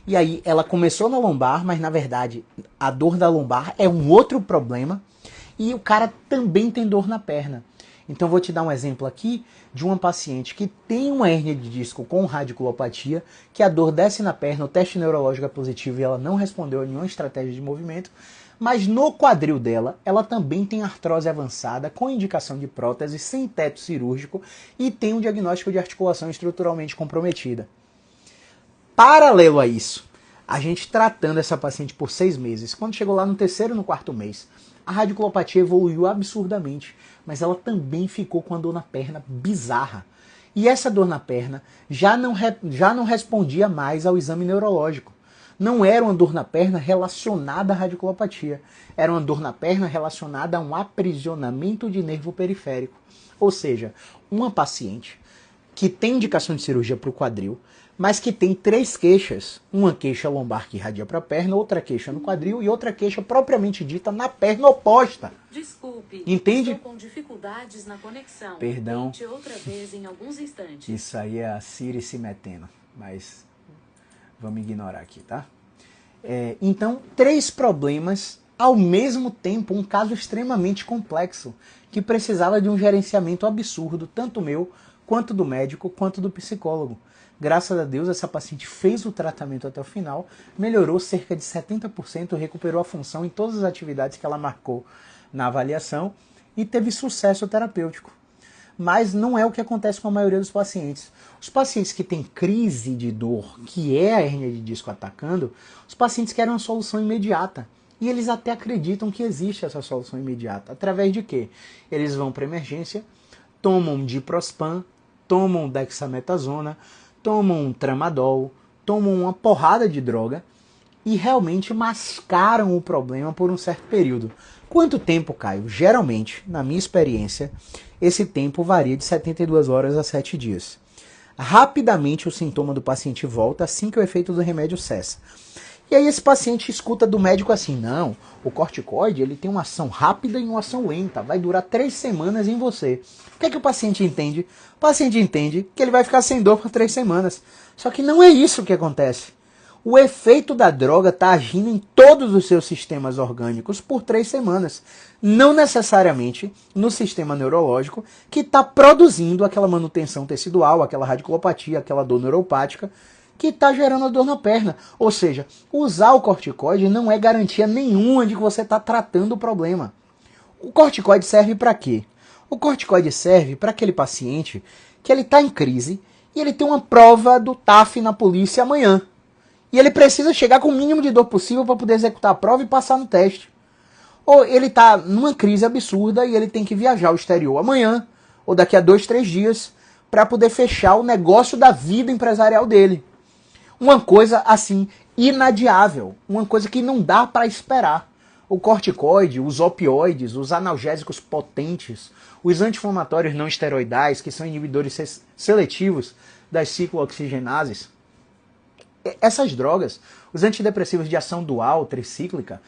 E aí ela começou na lombar, mas na verdade a dor da lombar é um outro problema e o cara também tem dor na perna. Então vou te dar um exemplo aqui de uma paciente que tem uma hérnia de disco com radiculopatia, que a dor desce na perna, o teste neurológico é positivo e ela não respondeu a nenhuma estratégia de movimento, mas no quadril dela, ela também tem artrose avançada, com indicação de prótese, sem teto cirúrgico e tem um diagnóstico de articulação estruturalmente comprometida. Paralelo a isso, a gente tratando essa paciente por 6 meses, quando chegou lá no 3º e no 4º mês, a radiculopatia evoluiu absurdamente, mas ela também ficou com a dor na perna bizarra. E essa dor na perna já não respondia mais ao exame neurológico. Não era uma dor na perna relacionada à radiculopatia, era uma dor na perna relacionada a um aprisionamento de nervo periférico. Ou seja, uma paciente que tem indicação de cirurgia para o quadril, mas que tem 3 queixas. Uma queixa lombar que irradia para a perna, outra queixa no quadril e outra queixa propriamente dita na perna oposta. Desculpe, entende? Estou com dificuldades na conexão. Perdão. Tente outra vez em alguns instantes. Isso aí é a Siri se metendo, mas vamos ignorar aqui, tá? Então, 3 problemas ao mesmo tempo, um caso extremamente complexo, que precisava de um gerenciamento absurdo, tanto meu, quanto do médico, quanto do psicólogo. Graças a Deus, essa paciente fez o tratamento até o final, melhorou cerca de 70%, recuperou a função em todas as atividades que ela marcou na avaliação e teve sucesso terapêutico. Mas não é o que acontece com a maioria dos pacientes. Os pacientes que têm crise de dor, que é a hérnia de disco atacando, os pacientes querem uma solução imediata. E eles até acreditam que existe essa solução imediata. Através de quê? Eles vão para a emergência, tomam diprospan, tomam dexametasona, tomam um tramadol, tomam uma porrada de droga e realmente mascaram o problema por um certo período. Quanto tempo, Caio? Geralmente, na minha experiência, esse tempo varia de 72 horas a 7 dias. Rapidamente o sintoma do paciente volta assim que o efeito do remédio cessa. E aí esse paciente escuta do médico assim, não, o corticoide ele tem uma ação rápida e uma ação lenta, vai durar 3 semanas em você. O que é que o paciente entende? O paciente entende que ele vai ficar sem dor por 3 semanas. Só que não é isso que acontece. O efeito da droga está agindo em todos os seus sistemas orgânicos por 3 semanas. Não necessariamente no sistema neurológico que está produzindo aquela manutenção tecidual, aquela radiculopatia, aquela dor neuropática, que está gerando a dor na perna. Ou seja, usar o corticoide não é garantia nenhuma de que você está tratando o problema. O corticoide serve para quê? O corticoide serve para aquele paciente que ele está em crise e ele tem uma prova do TAF na polícia amanhã. E ele precisa chegar com o mínimo de dor possível para poder executar a prova e passar no teste. Ou ele está numa crise absurda e ele tem que viajar ao exterior amanhã, ou daqui a 2, 3 dias, para poder fechar o negócio da vida empresarial dele. Uma coisa assim, inadiável. Uma coisa que não dá para esperar. O corticoide, os opioides, os analgésicos potentes, os anti-inflamatórios não esteroidais, que são inibidores seletivos das ciclooxigenases, essas drogas, os antidepressivos de ação dual, tricíclica,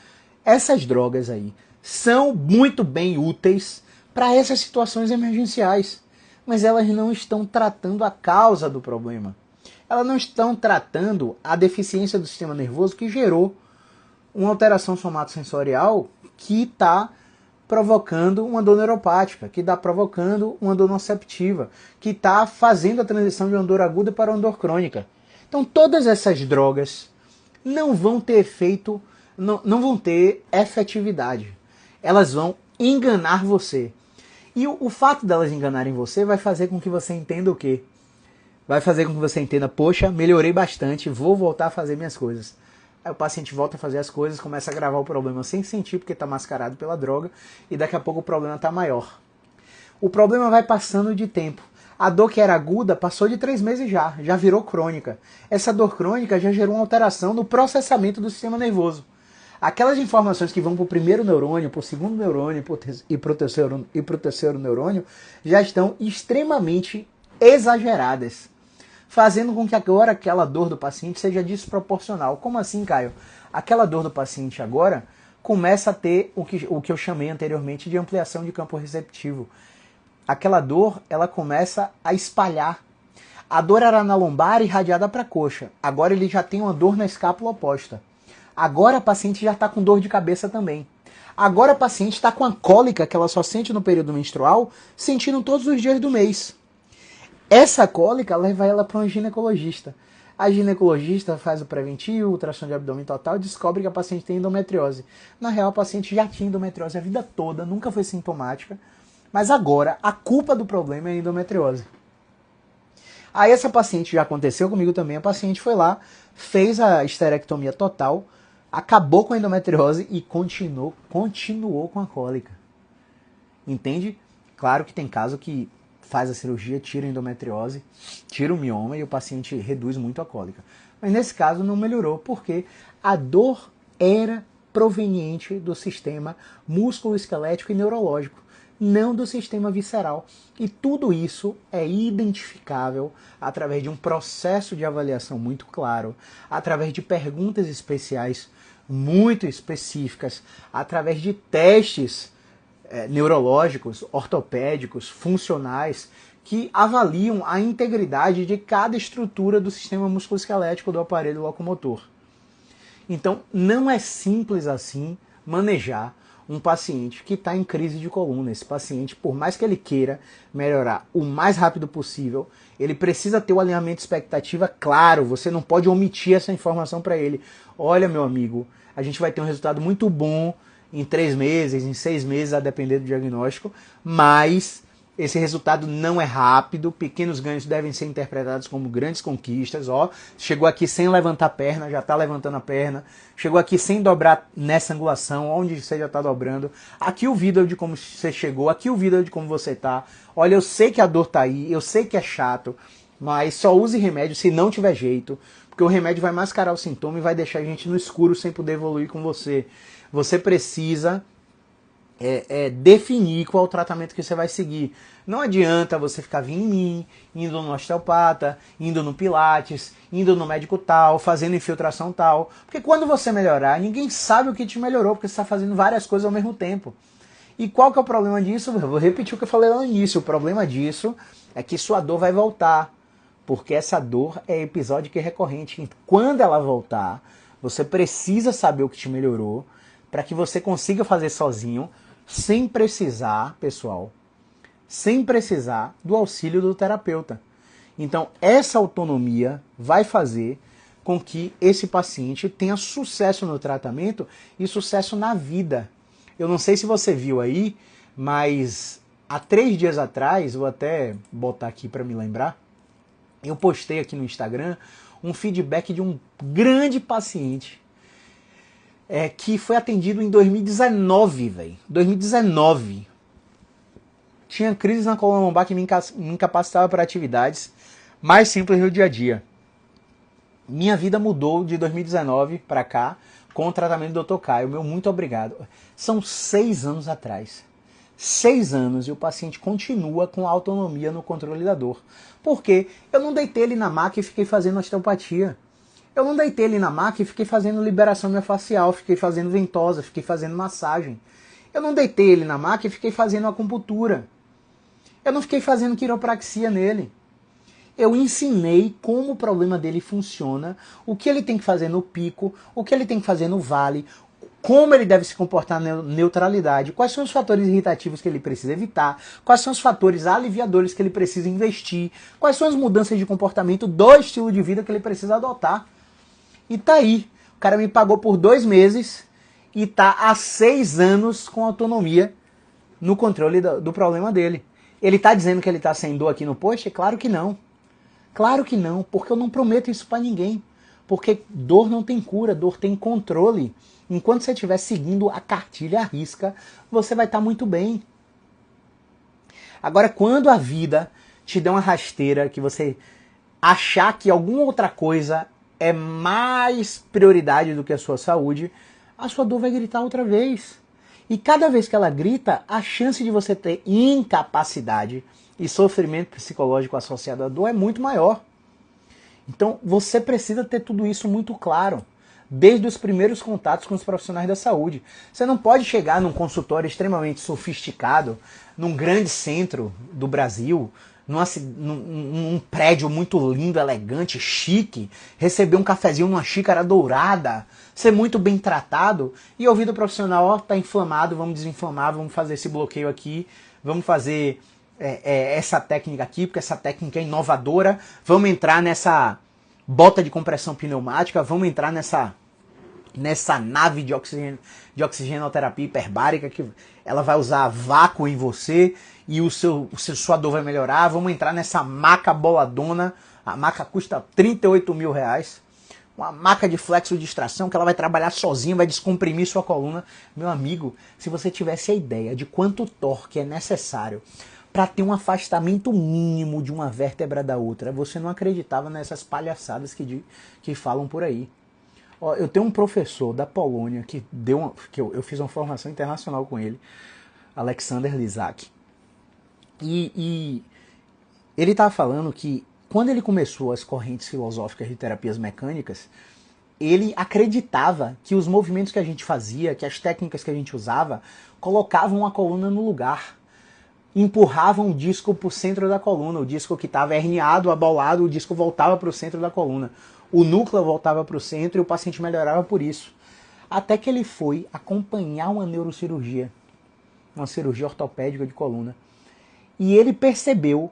essas drogas aí são muito bem úteis para essas situações emergenciais, mas elas não estão tratando a causa do problema. Elas não estão tratando a deficiência do sistema nervoso que gerou uma alteração somatosensorial que está provocando uma dor neuropática, que está provocando uma dor nociceptiva, que está fazendo a transição de uma dor aguda para uma dor crônica. Então todas essas drogas não vão ter efeito, não vão ter efetividade. Elas vão enganar você. E o fato delas enganarem você vai fazer com que você entenda o quê? Vai fazer com que você entenda, poxa, melhorei bastante, vou voltar a fazer minhas coisas. Aí o paciente volta a fazer as coisas, começa a agravar o problema sem sentir porque está mascarado pela droga e daqui a pouco o problema está maior. O problema vai passando de tempo. A dor que era aguda passou de 3 meses já virou crônica. Essa dor crônica já gerou uma alteração no processamento do sistema nervoso. Aquelas informações que vão para o primeiro neurônio, para o segundo neurônio e para o terceiro neurônio já estão extremamente exageradas, fazendo com que agora aquela dor do paciente seja desproporcional. Como assim, Caio? Aquela dor do paciente agora começa a ter o que eu chamei anteriormente de ampliação de campo receptivo. Aquela dor, ela começa a espalhar. A dor era na lombar irradiada para a coxa. Agora ele já tem uma dor na escápula oposta. Agora a paciente já está com dor de cabeça também. Agora a paciente está com a cólica que ela só sente no período menstrual, sentindo todos os dias do mês. Essa cólica leva ela para um ginecologista. A ginecologista faz o preventivo, ultrassom de abdômen total e descobre que a paciente tem endometriose. Na real, a paciente já tinha endometriose a vida toda, nunca foi sintomática. Mas agora, a culpa do problema é a endometriose. Aí essa paciente, já aconteceu comigo também, a paciente foi lá, fez a esterectomia total, acabou com a endometriose e continuou com a cólica. Entende? Claro que tem caso que faz a cirurgia, tira a endometriose, tira o mioma e o paciente reduz muito a cólica. Mas nesse caso não melhorou, porque a dor era proveniente do sistema músculo-esquelético e neurológico, não do sistema visceral. E tudo isso é identificável através de um processo de avaliação muito claro, através de perguntas especiais muito específicas, através de testes neurológicos, ortopédicos, funcionais, que avaliam a integridade de cada estrutura do sistema musculoesquelético do aparelho locomotor. Então, não é simples assim manejar um paciente que está em crise de coluna. Esse paciente, por mais que ele queira melhorar o mais rápido possível, ele precisa ter o alinhamento de expectativa claro. Você não pode omitir essa informação para ele. Olha, meu amigo, a gente vai ter um resultado muito bom em 3 meses, em 6 meses, a depender do diagnóstico, mas esse resultado não é rápido, pequenos ganhos devem ser interpretados como grandes conquistas. Ó, chegou aqui sem levantar a perna, já está levantando a perna. Chegou aqui sem dobrar nessa angulação, onde você já está dobrando. Aqui o vídeo de como você chegou, aqui o vídeo de como você está. Olha, eu sei que a dor está aí, eu sei que é chato, mas só use remédio se não tiver jeito, porque o remédio vai mascarar o sintoma e vai deixar a gente no escuro sem poder evoluir com você. Você precisa definir qual é o tratamento que você vai seguir. Não adianta você ficar vindo em mim, indo no osteopata, indo no pilates, indo no médico tal, fazendo infiltração tal. Porque quando você melhorar, ninguém sabe o que te melhorou, porque você está fazendo várias coisas ao mesmo tempo. E qual que é o problema disso? Eu vou repetir o que eu falei lá no início. O problema disso é que sua dor vai voltar, porque essa dor é episódica e recorrente. E quando ela voltar, você precisa saber o que te melhorou, para que você consiga fazer sozinho, sem precisar, pessoal, sem precisar do auxílio do terapeuta. Então, essa autonomia vai fazer com que esse paciente tenha sucesso no tratamento e sucesso na vida. Eu não sei se você viu aí, mas há 3 dias atrás, vou até botar aqui para me lembrar, eu postei aqui no Instagram um feedback de um grande paciente que foi atendido em 2019, velho. 2019. Tinha crise na coluna lombar que me incapacitava para atividades mais simples no dia a dia. Minha vida mudou de 2019 para cá, com o tratamento do Dr. Caio. Meu muito obrigado. São 6 anos atrás. 6 anos e o paciente continua com autonomia no controle da dor. Por quê? Eu não deitei ele na maca e fiquei fazendo osteopatia. Eu não deitei ele na maca e fiquei fazendo liberação miofascial, fiquei fazendo ventosa, fiquei fazendo massagem. Eu não deitei ele na maca e fiquei fazendo acupuntura. Eu não fiquei fazendo quiropraxia nele. Eu ensinei como o problema dele funciona, o que ele tem que fazer no pico, o que ele tem que fazer no vale, como ele deve se comportar na neutralidade, quais são os fatores irritativos que ele precisa evitar, quais são os fatores aliviadores que ele precisa investir, quais são as mudanças de comportamento do estilo de vida que ele precisa adotar. E tá aí. O cara me pagou por 2 meses e tá há 6 anos com autonomia no controle do problema dele. Ele tá dizendo que ele tá sem dor aqui no post? Claro que não. Claro que não, porque eu não prometo isso para ninguém. Porque dor não tem cura, dor tem controle. Enquanto você estiver seguindo a cartilha à risca, você vai estar muito bem. Agora, quando a vida te der uma rasteira, que você achar que alguma outra coisa é mais prioridade do que a sua saúde, a sua dor vai gritar outra vez. E cada vez que ela grita, a chance de você ter incapacidade e sofrimento psicológico associado à dor é muito maior. Então você precisa ter tudo isso muito claro, desde os primeiros contatos com os profissionais da saúde. Você não pode chegar num consultório extremamente sofisticado, num grande centro do Brasil, num prédio muito lindo, elegante, chique, receber um cafezinho numa xícara dourada, ser muito bem tratado e ouvir do profissional, ó, tá inflamado, vamos desinflamar, vamos fazer esse bloqueio aqui, vamos fazer essa técnica aqui, porque essa técnica é inovadora, vamos entrar nessa bota de compressão pneumática, vamos entrar nessa nave de oxigenoterapia hiperbárica, que ela vai usar vácuo em você e sua dor vai melhorar, vamos entrar nessa maca boladona, a maca custa R$38.000, uma maca de flexo de extração que ela vai trabalhar sozinha, vai descomprimir sua coluna. Meu amigo, se você tivesse a ideia de quanto torque é necessário para ter um afastamento mínimo de uma vértebra da outra, você não acreditava nessas palhaçadas que falam por aí. Ó, eu tenho um professor da Polônia que eu fiz uma formação internacional com ele, Alexander Lizak. E ele estava falando que quando ele começou as correntes filosóficas de terapias mecânicas, ele acreditava que os movimentos que a gente fazia, que as técnicas que a gente usava, colocavam a coluna no lugar. Empurravam o disco para o centro da coluna. O disco que estava herniado, abaulado, o disco voltava para o centro da coluna. O núcleo voltava para o centro e o paciente melhorava por isso. Até que ele foi acompanhar uma neurocirurgia, uma cirurgia ortopédica de coluna. E ele percebeu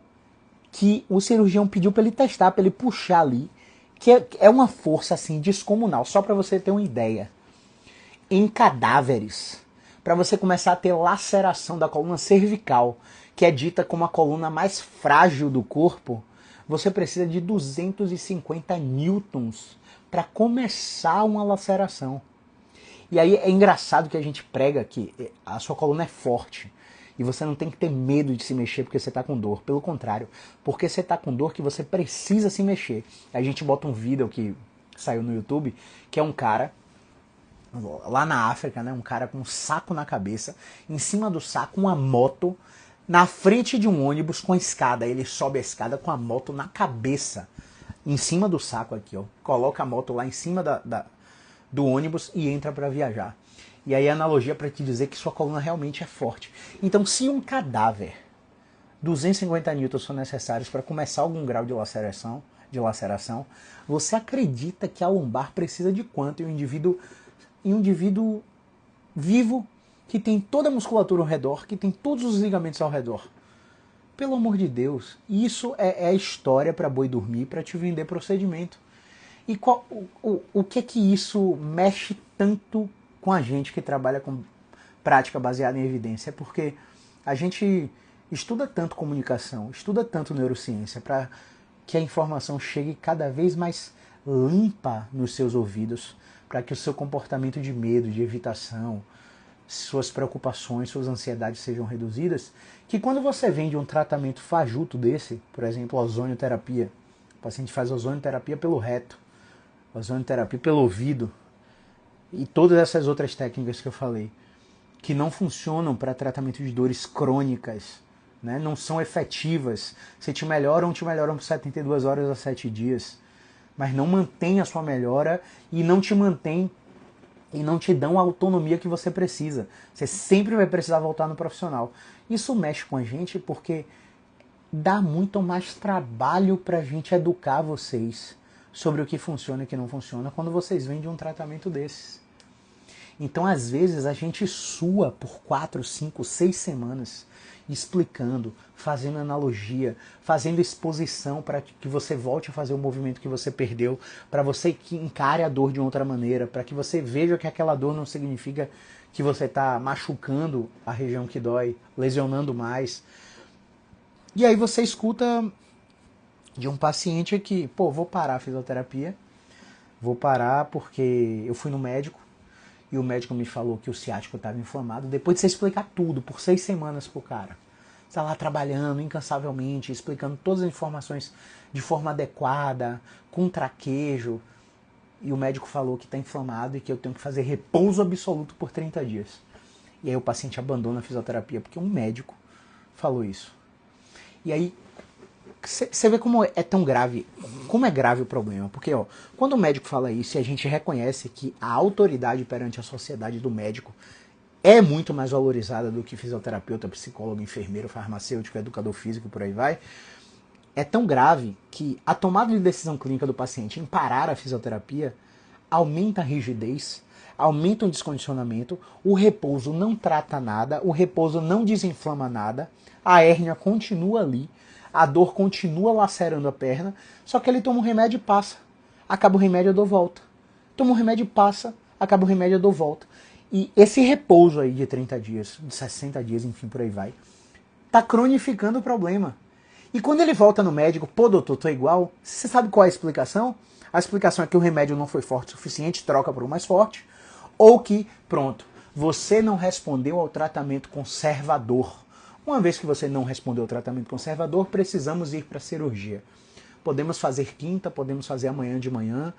que o cirurgião pediu para ele testar, para ele puxar ali, que é uma força assim descomunal. Só para você ter uma ideia. Em cadáveres, para você começar a ter laceração da coluna cervical, que é dita como a coluna mais frágil do corpo, você precisa de 250 newtons para começar uma laceração. E aí é engraçado que a gente prega que a sua coluna é forte e você não tem que ter medo de se mexer porque você está com dor. Pelo contrário, porque você está com dor que você precisa se mexer. A gente bota um vídeo que saiu no YouTube, que é um cara lá na África, né, um cara com um saco na cabeça, em cima do saco uma moto, na frente de um ônibus com a escada. Ele sobe a escada com a moto na cabeça, em cima do saco aqui, ó. Coloca a moto lá em cima do ônibus e entra para viajar. E aí a analogia para te dizer que sua coluna realmente é forte. Então, se um cadáver, 250 newtons são necessários para começar algum grau de laceração, você acredita que a lombar precisa de quanto? Em um indivíduo vivo, que tem toda a musculatura ao redor, que tem todos os ligamentos ao redor. Pelo amor de Deus, isso é a história para boi dormir, para te vender procedimento. E o que é que isso mexe tanto com a gente que trabalha com prática baseada em evidência? É porque a gente estuda tanto comunicação, estuda tanto neurociência, para que a informação chegue cada vez mais limpa nos seus ouvidos, para que o seu comportamento de medo, de evitação, suas preocupações, suas ansiedades sejam reduzidas, que quando você vem de um tratamento fajuto desse, por exemplo, ozonioterapia, o paciente faz ozonioterapia pelo reto, ozonioterapia pelo ouvido, e todas essas outras técnicas que eu falei, que não funcionam para tratamento de dores crônicas, né? Não são efetivas. Se te melhoram por 72 horas a 7 dias, mas não mantém a sua melhora e não te mantém e não te dão a autonomia que você precisa. Você sempre vai precisar voltar no profissional. Isso mexe com a gente porque dá muito mais trabalho para a gente educar vocês sobre o que funciona e o que não funciona quando vocês vêm de um tratamento desses. Então, às vezes, a gente sua por 4, 5, 6 semanas explicando, fazendo analogia, fazendo exposição para que você volte a fazer o movimento que você perdeu, para você que encare a dor de outra maneira, para que você veja que aquela dor não significa que você está machucando a região que dói, lesionando mais. E aí você escuta de um paciente que, pô, vou parar a fisioterapia, vou parar porque eu fui no médico, e o médico me falou que o ciático estava inflamado, depois de você explicar tudo, por 6 semanas pro cara. Você está lá trabalhando incansavelmente, explicando todas as informações de forma adequada, com traquejo, e o médico falou que está inflamado e que eu tenho que fazer repouso absoluto por 30 dias. E aí o paciente abandona a fisioterapia porque um médico falou isso. E aí você vê como é tão grave, como é grave o problema. Porque, ó, quando o médico fala isso e a gente reconhece que a autoridade perante a sociedade do médico é muito mais valorizada do que fisioterapeuta, psicólogo, enfermeiro, farmacêutico, educador físico, por aí vai, é tão grave que a tomada de decisão clínica do paciente em parar a fisioterapia aumenta a rigidez, aumenta o descondicionamento, o repouso não trata nada, o repouso não desinflama nada, a hérnia continua ali, a dor continua lacerando a perna, só que ele toma um remédio e passa. Acaba o remédio, eu dou volta. Toma um remédio e passa, acaba o remédio, eu dou volta. E esse repouso aí de 30 dias, de 60 dias, enfim, por aí vai, tá cronificando o problema. E quando ele volta no médico, pô, doutor, tô igual, você sabe qual é a explicação? A explicação é que o remédio não foi forte o suficiente, troca por um mais forte, ou que, pronto, você não respondeu ao tratamento conservador. Uma vez que você não respondeu ao tratamento conservador, precisamos ir para a cirurgia. Podemos fazer quinta, podemos fazer amanhã de manhã.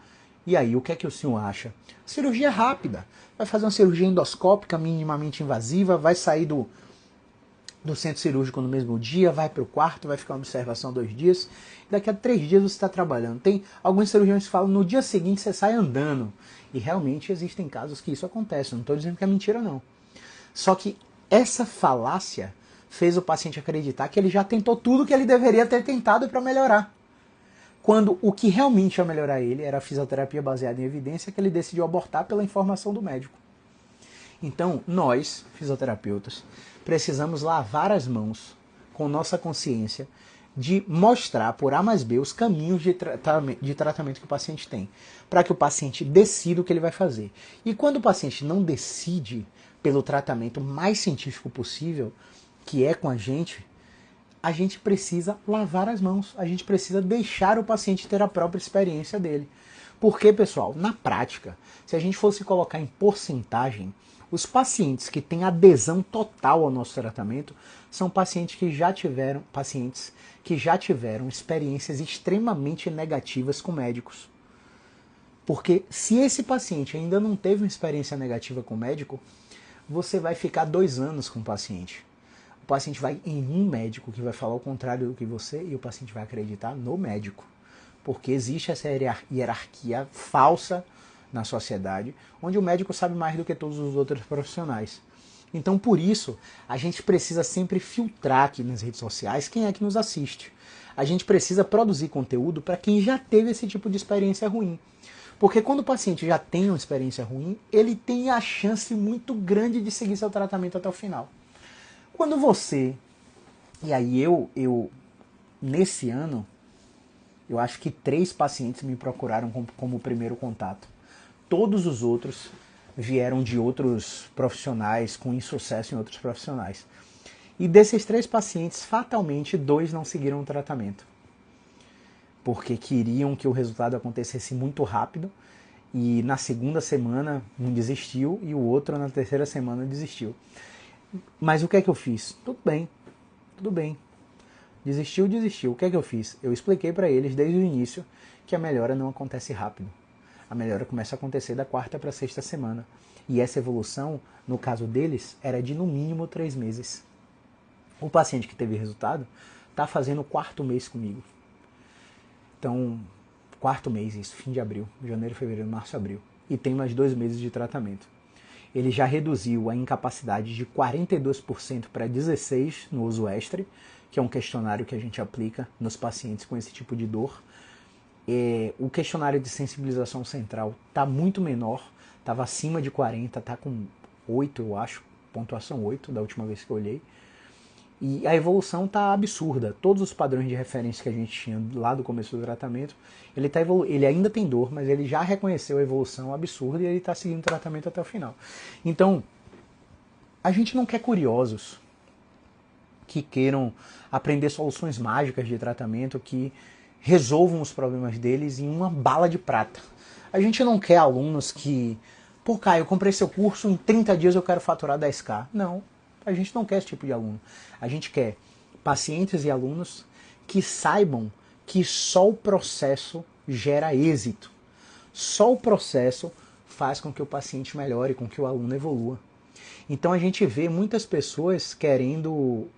E aí, o que é que o senhor acha? Cirurgia rápida. Vai fazer uma cirurgia endoscópica minimamente invasiva, vai sair do centro cirúrgico no mesmo dia, vai para o quarto, vai ficar uma observação 2 dias. Daqui a 3 dias você está trabalhando. Tem alguns cirurgiões que falam no dia seguinte você sai andando. E realmente existem casos que isso acontece. Não estou dizendo que é mentira, não. Só que essa falácia fez o paciente acreditar que ele já tentou tudo que ele deveria ter tentado para melhorar. Quando o que realmente ia melhorar ele era a fisioterapia baseada em evidência, que ele decidiu abortar pela informação do médico. Então, nós, fisioterapeutas, precisamos lavar as mãos com nossa consciência de mostrar por A mais B os caminhos de tratamento que o paciente tem, para que o paciente decida o que ele vai fazer. E quando o paciente não decide pelo tratamento mais científico possível, que é com a gente precisa lavar as mãos, a gente precisa deixar o paciente ter a própria experiência dele. Porque, pessoal, na prática, se a gente fosse colocar em porcentagem, os pacientes que têm adesão total ao nosso tratamento são pacientes que já tiveram experiências extremamente negativas com médicos. Porque se esse paciente ainda não teve uma experiência negativa com o médico, você vai ficar 2 anos com o paciente. O paciente vai em um médico que vai falar o contrário do que você e o paciente vai acreditar no médico. Porque existe essa hierarquia falsa na sociedade, onde o médico sabe mais do que todos os outros profissionais. Então, por isso, a gente precisa sempre filtrar aqui nas redes sociais quem é que nos assiste. A gente precisa produzir conteúdo para quem já teve esse tipo de experiência ruim. Porque quando o paciente já tem uma experiência ruim, ele tem a chance muito grande de seguir seu tratamento até o final. Quando você... E aí nesse ano, eu acho que 3 pacientes me procuraram como primeiro contato. Todos os outros vieram de outros profissionais, com insucesso em outros profissionais. E desses 3 pacientes, fatalmente, 2 não seguiram o tratamento. Porque queriam que o resultado acontecesse muito rápido, e na 2ª semana um desistiu, e o outro na 3ª semana desistiu. Mas o que é que eu fiz? Tudo bem. Desistiu. O que é que eu fiz? Eu expliquei para eles desde o início que a melhora não acontece rápido. A melhora começa a acontecer da 4ª para a 6ª semana. E essa evolução, no caso deles, era de no mínimo 3 meses. O paciente que teve resultado está fazendo o 4º mês comigo. Então, 4º mês, isso, fim de abril, janeiro, fevereiro, março, abril. E tem mais 2 meses de tratamento. Ele já reduziu a incapacidade de 42% para 16% no uso ESTRE, que é um questionário que a gente aplica nos pacientes com esse tipo de dor. O questionário de sensibilização central está muito menor, estava acima de 40, está com 8, eu acho, pontuação 8 da última vez que eu olhei. E a evolução está absurda. Todos os padrões de referência que a gente tinha lá do começo do tratamento, ele ainda tem dor, mas ele já reconheceu a evolução absurda e ele está seguindo o tratamento até o final. Então, a gente não quer curiosos que queiram aprender soluções mágicas de tratamento que resolvam os problemas deles em uma bala de prata. A gente não quer alunos que, pô, Caio, eu comprei seu curso, em 30 dias eu quero faturar 10k. Não. A gente não quer esse tipo de aluno. A gente quer pacientes e alunos que saibam que só o processo gera êxito. Só o processo faz com que o paciente melhore, com que o aluno evolua. Então a gente vê muitas pessoas querendo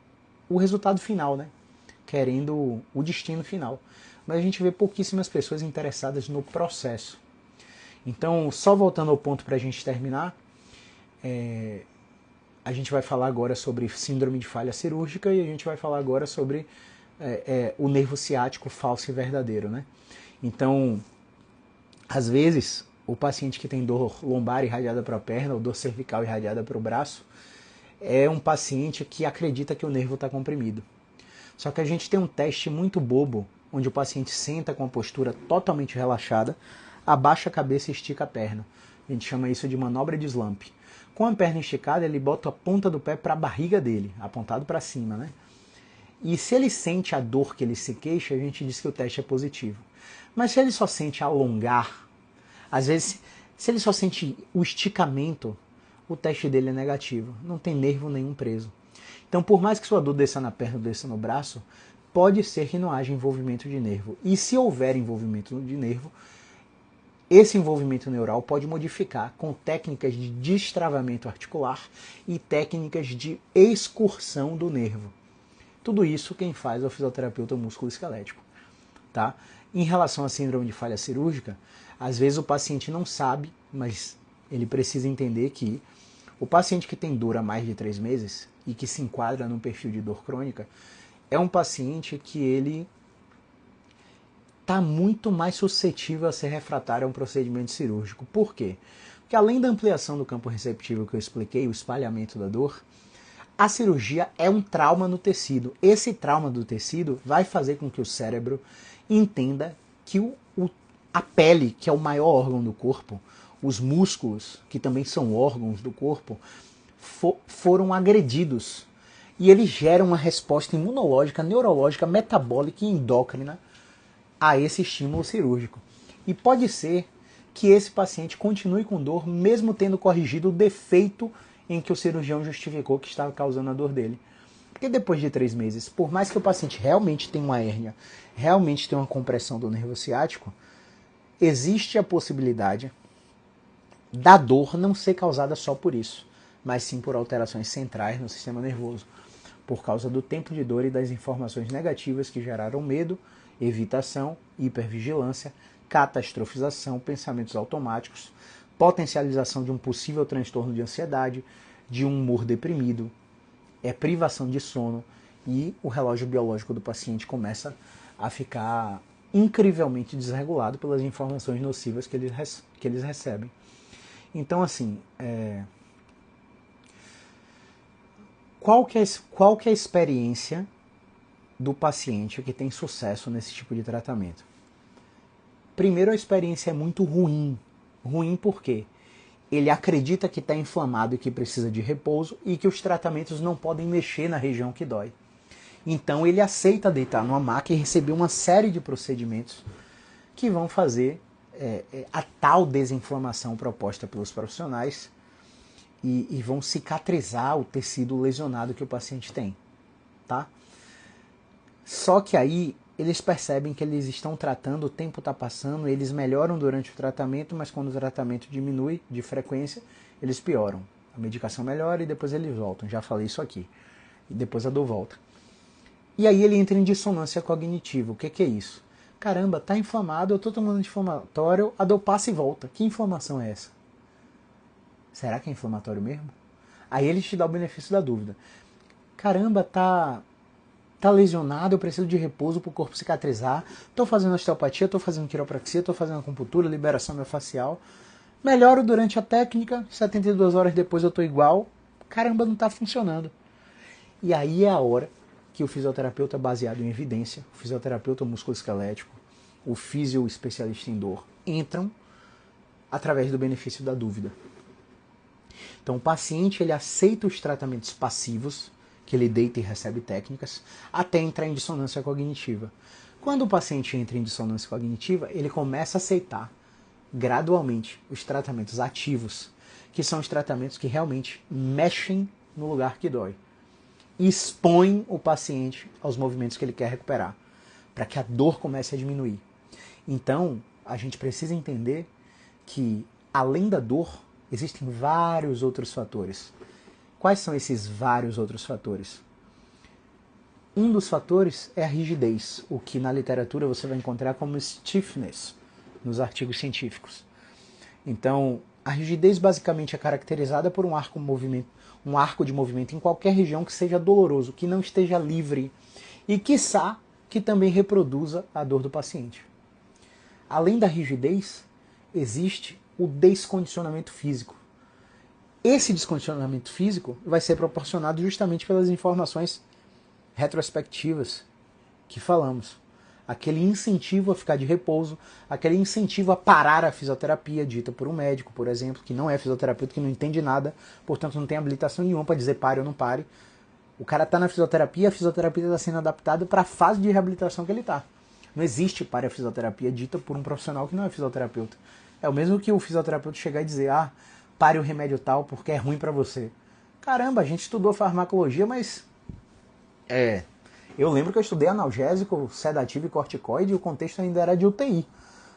o resultado final, né? Querendo o destino final. Mas a gente vê pouquíssimas pessoas interessadas no processo. Então, só voltando ao ponto para a gente terminar, a gente vai falar agora sobre síndrome de falha cirúrgica e a gente vai falar agora sobre o nervo ciático falso e verdadeiro, né? Então, às vezes, o paciente que tem dor lombar irradiada para a perna ou dor cervical irradiada para o braço é um paciente que acredita que o nervo está comprimido. Só que a gente tem um teste muito bobo, onde o paciente senta com a postura totalmente relaxada, abaixa a cabeça e estica a perna. A gente chama isso de manobra de slump. Com a perna esticada, ele bota a ponta do pé para a barriga dele, apontado para cima, né? E se ele sente a dor que ele se queixa, a gente diz que o teste é positivo. Mas se ele só sente alongar, às vezes, se ele só sente o esticamento, o teste dele é negativo. Não tem nervo nenhum preso. Então, por mais que sua dor desça na perna ou desça no braço, pode ser que não haja envolvimento de nervo. E se houver envolvimento de nervo, esse envolvimento neural pode modificar com técnicas de destravamento articular e técnicas de excursão do nervo. Tudo isso quem faz é o fisioterapeuta músculo-esquelético. Tá? Em relação à síndrome de falha cirúrgica, às vezes o paciente não sabe, mas ele precisa entender que o paciente que tem dor há mais de 3 meses e que se enquadra num perfil de dor crônica é um paciente que ele está muito mais suscetível a ser refratário a um procedimento cirúrgico. Por quê? Porque além da ampliação do campo receptivo que eu expliquei, o espalhamento da dor, a cirurgia é um trauma no tecido. Esse trauma do tecido vai fazer com que o cérebro entenda que a pele, que é o maior órgão do corpo, os músculos, que também são órgãos do corpo, foram agredidos. E eles geram uma resposta imunológica, neurológica, metabólica e endócrina a esse estímulo cirúrgico. E pode ser que esse paciente continue com dor, mesmo tendo corrigido o defeito em que o cirurgião justificou que estava causando a dor dele. Porque depois de 3 meses, por mais que o paciente realmente tenha uma hérnia, realmente tenha uma compressão do nervo ciático, existe a possibilidade da dor não ser causada só por isso, mas sim por alterações centrais no sistema nervoso, por causa do tempo de dor e das informações negativas que geraram medo, evitação, hipervigilância, catastrofização, pensamentos automáticos, potencialização de um possível transtorno de ansiedade, de um humor deprimido, privação de sono, e o relógio biológico do paciente começa a ficar incrivelmente desregulado pelas informações nocivas que eles recebem. Então, assim, qual que é a experiência do paciente que tem sucesso nesse tipo de tratamento? Primeiro, a experiência é muito ruim. Ruim por quê? Ele acredita que está inflamado e que precisa de repouso e que os tratamentos não podem mexer na região que dói. Então ele aceita deitar numa maca e receber uma série de procedimentos que vão fazer a tal desinflamação proposta pelos profissionais e vão cicatrizar o tecido lesionado que o paciente tem. Tá? Só que aí eles percebem que eles estão tratando, o tempo está passando, eles melhoram durante o tratamento, mas quando o tratamento diminui de frequência, eles pioram. A medicação melhora e depois eles voltam. Já falei isso aqui. E depois a dor volta. E aí ele entra em dissonância cognitiva. O que é isso? Caramba, tá inflamado, eu tô tomando anti-inflamatório, a dor passa e volta. Que inflamação é essa? Será que é inflamatório mesmo? Aí ele te dá o benefício da dúvida. Caramba, tá lesionado, eu preciso de repouso para o corpo cicatrizar. Tô fazendo osteopatia, tô fazendo quiropraxia, tô fazendo acupuntura, liberação miofascial. Melhoro durante a técnica, 72 horas depois eu tô igual. Caramba, não tá funcionando. E aí é a hora que o fisioterapeuta baseado em evidência, o fisioterapeuta musculoesquelético, o fisio especialista em dor, entram através do benefício da dúvida. Então o paciente ele aceita os tratamentos passivos, que ele deita e recebe técnicas, até entrar em dissonância cognitiva. Quando o paciente entra em dissonância cognitiva, ele começa a aceitar gradualmente os tratamentos ativos, que são os tratamentos que realmente mexem no lugar que dói. E expõem o paciente aos movimentos que ele quer recuperar, para que a dor comece a diminuir. Então, a gente precisa entender que, além da dor, existem vários outros fatores. Quais são esses vários outros fatores? Um dos fatores é a rigidez, o que na literatura você vai encontrar como stiffness nos artigos científicos. Então, a rigidez basicamente é caracterizada por um arco de movimento em qualquer região que seja doloroso, que não esteja livre e, quiçá, que também reproduza a dor do paciente. Além da rigidez, existe o descondicionamento físico. Esse descondicionamento físico vai ser proporcionado justamente pelas informações retrospectivas que falamos. Aquele incentivo a ficar de repouso, aquele incentivo a parar a fisioterapia dita por um médico, por exemplo, que não é fisioterapeuta, que não entende nada, portanto não tem habilitação nenhuma para dizer pare ou não pare. O cara está na fisioterapia, a fisioterapia está sendo adaptada para a fase de reabilitação que ele está. Não existe para a fisioterapia dita por um profissional que não é fisioterapeuta. É o mesmo que o fisioterapeuta chegar e dizer, pare o remédio tal porque é ruim para você. Caramba, a gente estudou farmacologia, mas eu lembro que eu estudei analgésico, sedativo e corticoide e o contexto ainda era de UTI.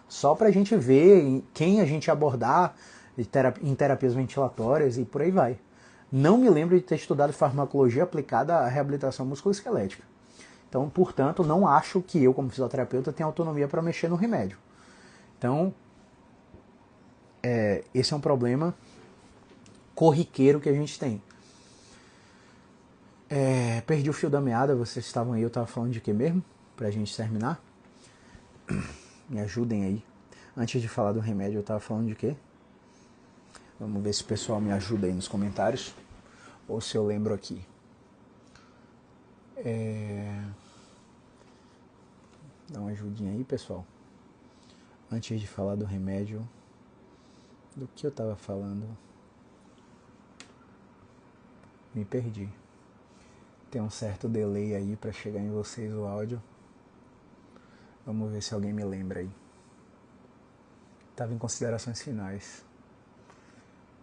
Só pra gente ver quem a gente abordar em terapias ventilatórias e por aí vai. Não me lembro de ter estudado farmacologia aplicada à reabilitação musculoesquelética. Então, portanto, não acho que eu, como fisioterapeuta, tenha autonomia para mexer no remédio. Então, esse é um problema corriqueiro que a gente tem. Perdi o fio da meada, vocês estavam aí, eu estava falando de quê mesmo? Pra gente terminar. Me ajudem aí. Antes de falar do remédio, eu estava falando de quê? Vamos ver se o pessoal me ajuda aí nos comentários. Ou se eu lembro aqui. Dá uma ajudinha aí, pessoal. Antes de falar do remédio, do que eu estava falando? Me perdi. Tem um certo delay aí para chegar em vocês o áudio. Vamos ver se alguém me lembra aí. Tava em considerações finais.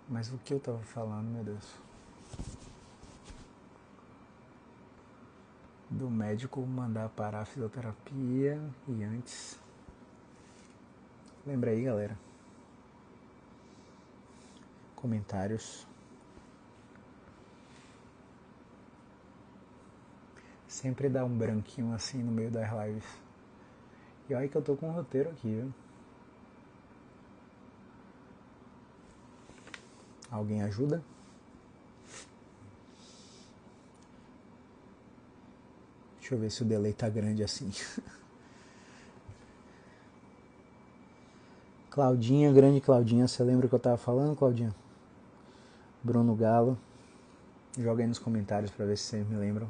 Mas o que eu tava falando, meu Deus? Do médico mandar parar a fisioterapia e antes. Lembra aí, galera? Comentários. Sempre dá um branquinho assim no meio das lives. E olha que eu tô com um roteiro aqui, viu? Alguém ajuda? Deixa eu ver se o delay tá grande assim. Claudinha, grande Claudinha, você lembra o que eu tava falando, Claudinha? Bruno Galo. Joga aí nos comentários pra ver se vocês me lembram.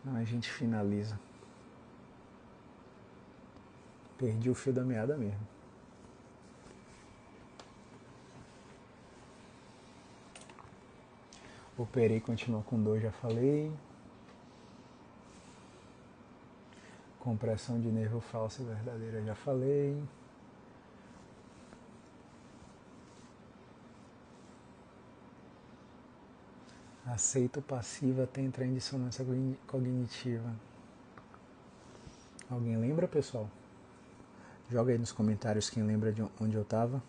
Senão a gente finaliza. Perdi o fio da meada mesmo. Operei e continuou com dor, já falei. Compressão de nervo falsa e verdadeira, já falei. Aceito passiva até entrar em dissonância cognitiva. Alguém lembra, pessoal? Joga aí nos comentários quem lembra de onde eu estava.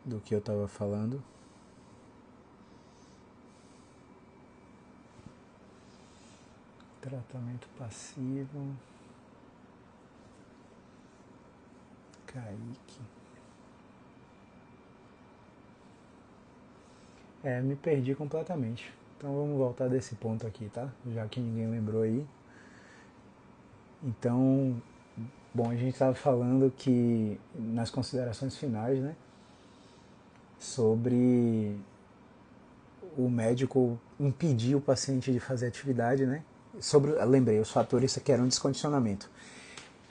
Do que eu estava falando. Tratamento passivo. Kaique. Me perdi completamente. Então vamos voltar desse ponto aqui, tá? Já que ninguém lembrou aí. Então, bom, a gente estava falando que nas considerações finais, né? Sobre o médico impedir o paciente de fazer atividade, né? Lembrei, os fatores que eram descondicionamento.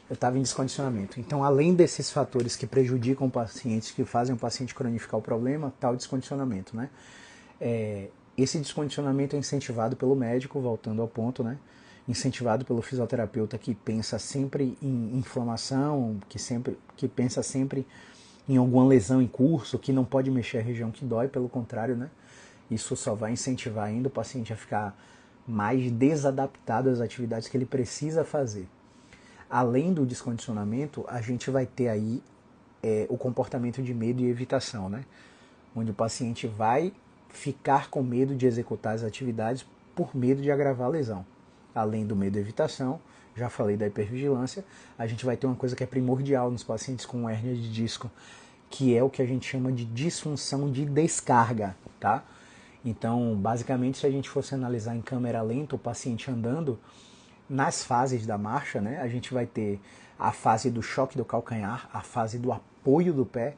Eu estava em descondicionamento. Então, além desses fatores que prejudicam o paciente, que fazem o paciente cronificar o problema, está o descondicionamento, né? Esse descondicionamento é incentivado pelo médico, voltando ao ponto, né? Incentivado pelo fisioterapeuta que pensa sempre em inflamação, que pensa sempre em alguma lesão em curso, que não pode mexer a região que dói, pelo contrário, né? Isso só vai incentivar ainda o paciente a ficar mais desadaptado às atividades que ele precisa fazer. Além do descondicionamento, a gente vai ter aí o comportamento de medo e evitação, né? Onde o paciente vai ficar com medo de executar as atividades por medo de agravar a lesão. Além do medo e evitação, já falei da hipervigilância, a gente vai ter uma coisa que é primordial nos pacientes com hérnia de disco, que é o que a gente chama de disfunção de descarga, tá? Então, basicamente, se a gente fosse analisar em câmera lenta o paciente andando, nas fases da marcha, né, a gente vai ter a fase do choque do calcanhar, a fase do apoio do pé,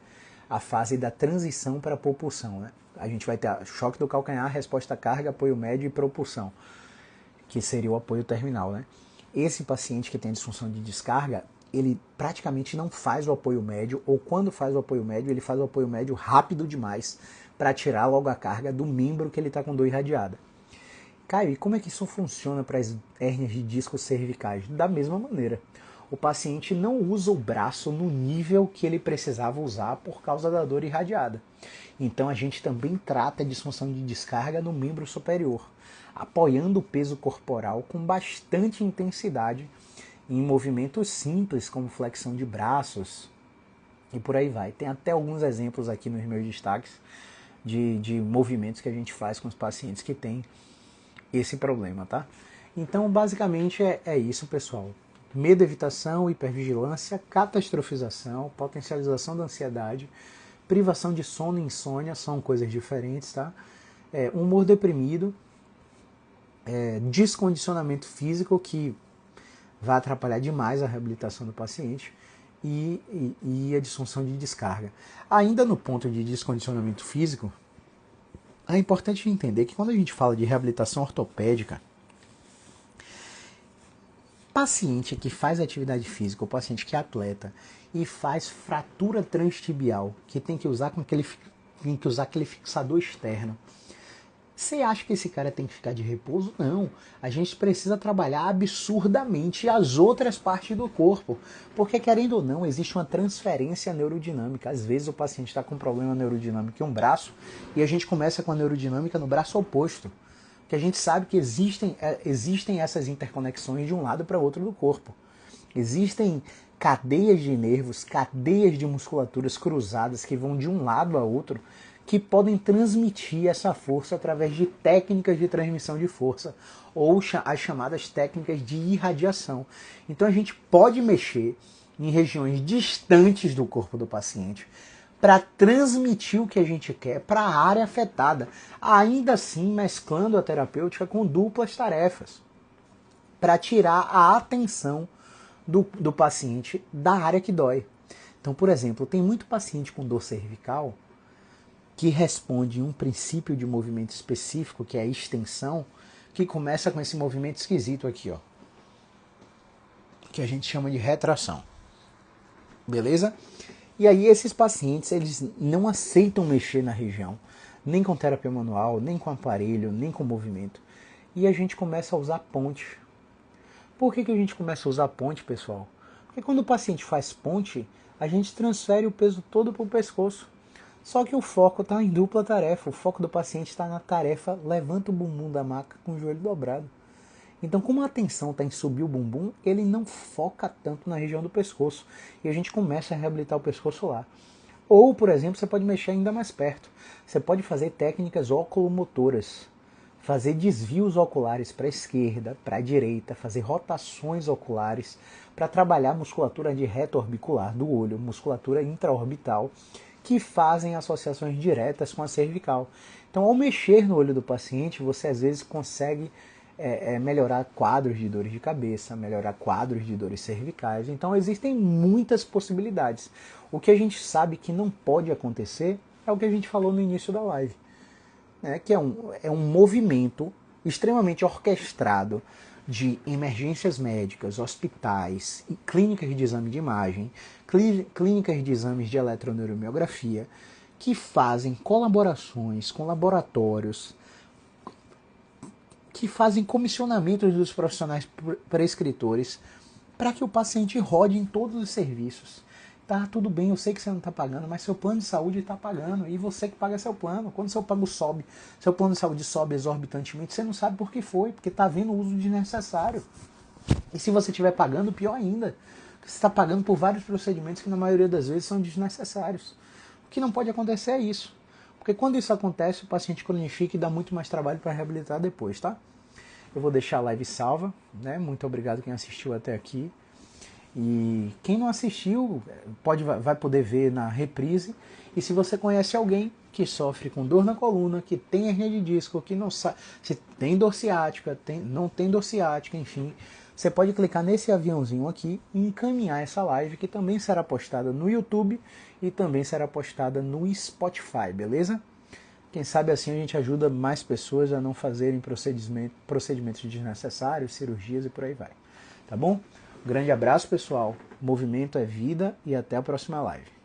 a fase da transição para a propulsão, né? A gente vai ter choque do calcanhar, resposta à carga, apoio médio e propulsão, que seria o apoio terminal, né? Esse paciente que tem disfunção de descarga, ele praticamente não faz o apoio médio, ou quando faz o apoio médio, ele faz o apoio médio rápido demais para tirar logo a carga do membro que ele está com dor irradiada. Caio, e como é que isso funciona para as hérnias de disco cervicais? Da mesma maneira. O paciente não usa o braço no nível que ele precisava usar por causa da dor irradiada. Então a gente também trata a disfunção de descarga no membro superior, apoiando o peso corporal com bastante intensidade em movimentos simples, como flexão de braços e por aí vai. Tem até alguns exemplos aqui nos meus destaques de movimentos que a gente faz com os pacientes que têm esse problema, tá? Então, basicamente é isso, pessoal. Medo, evitação, hipervigilância, catastrofização, potencialização da ansiedade, privação de sono e insônia são coisas diferentes, tá? Humor deprimido, descondicionamento físico, que vai atrapalhar demais a reabilitação do paciente, e a disfunção de descarga. Ainda no ponto de descondicionamento físico, é importante entender que quando a gente fala de reabilitação ortopédica, paciente que faz atividade física, ou paciente que é atleta e faz fratura transtibial, que tem que usar aquele fixador externo, você acha que esse cara tem que ficar de repouso? Não. A gente precisa trabalhar absurdamente as outras partes do corpo. Porque, querendo ou não, existe uma transferência neurodinâmica. Às vezes o paciente está com um problema neurodinâmico em um braço e a gente começa com a neurodinâmica no braço oposto. Porque a gente sabe que existem essas interconexões de um lado para o outro do corpo. Existem cadeias de nervos, cadeias de musculaturas cruzadas que vão de um lado a outro, que podem transmitir essa força através de técnicas de transmissão de força, ou as chamadas técnicas de irradiação. Então a gente pode mexer em regiões distantes do corpo do paciente para transmitir o que a gente quer para a área afetada, ainda assim mesclando a terapêutica com duplas tarefas, para tirar a atenção do paciente da área que dói. Então, por exemplo, tem muito paciente com dor cervical que responde em um princípio de movimento específico, que é a extensão, que começa com esse movimento esquisito aqui, ó, que a gente chama de retração. Beleza? E aí esses pacientes, eles não aceitam mexer na região, nem com terapia manual, nem com aparelho, nem com movimento. E a gente começa a usar ponte. Por que a gente começa a usar ponte, pessoal? Porque quando o paciente faz ponte, a gente transfere o peso todo para o pescoço. Só que o foco está em dupla tarefa. O foco do paciente está na tarefa levanta o bumbum da maca com o joelho dobrado. Então, como a atenção está em subir o bumbum, ele não foca tanto na região do pescoço. E a gente começa a reabilitar o pescoço lá. Ou, por exemplo, você pode mexer ainda mais perto. Você pode fazer técnicas oculomotoras. Fazer desvios oculares para a esquerda, para a direita, fazer rotações oculares para trabalhar a musculatura de reto orbicular do olho, musculatura intraorbital, que fazem associações diretas com a cervical. Então, ao mexer no olho do paciente, você às vezes consegue melhorar quadros de dores de cabeça, melhorar quadros de dores cervicais. Então, existem muitas possibilidades. O que a gente sabe que não pode acontecer é o que a gente falou no início da live, né, que é um movimento extremamente orquestrado de emergências médicas, hospitais, e clínicas de exame de imagem, clínicas de exames de eletroneuromiografia, que fazem colaborações com laboratórios, que fazem comissionamentos dos profissionais prescritores para que o paciente rode em todos os serviços. Tá, tudo bem, eu sei que você não está pagando, mas seu plano de saúde está pagando e você que paga seu plano. Quando seu plano de saúde sobe exorbitantemente, você não sabe por que foi, porque está havendo uso desnecessário. E se você estiver pagando, pior ainda, você está pagando por vários procedimentos que na maioria das vezes são desnecessários. O que não pode acontecer é isso, porque quando isso acontece, o paciente cronifica e dá muito mais trabalho para reabilitar depois, tá? Eu vou deixar a live salva, né? Muito obrigado quem assistiu até aqui. E quem não assistiu vai poder ver na reprise. E se você conhece alguém que sofre com dor na coluna, que tem hernia de disco, que não sabe se tem dor ciática, não tem dor ciática, enfim, você pode clicar nesse aviãozinho aqui e encaminhar essa live, que também será postada no YouTube e também será postada no Spotify, beleza? Quem sabe assim a gente ajuda mais pessoas a não fazerem procedimentos desnecessários, cirurgias e por aí vai. Tá bom? Um grande abraço, pessoal. Movimento é vida e até a próxima live.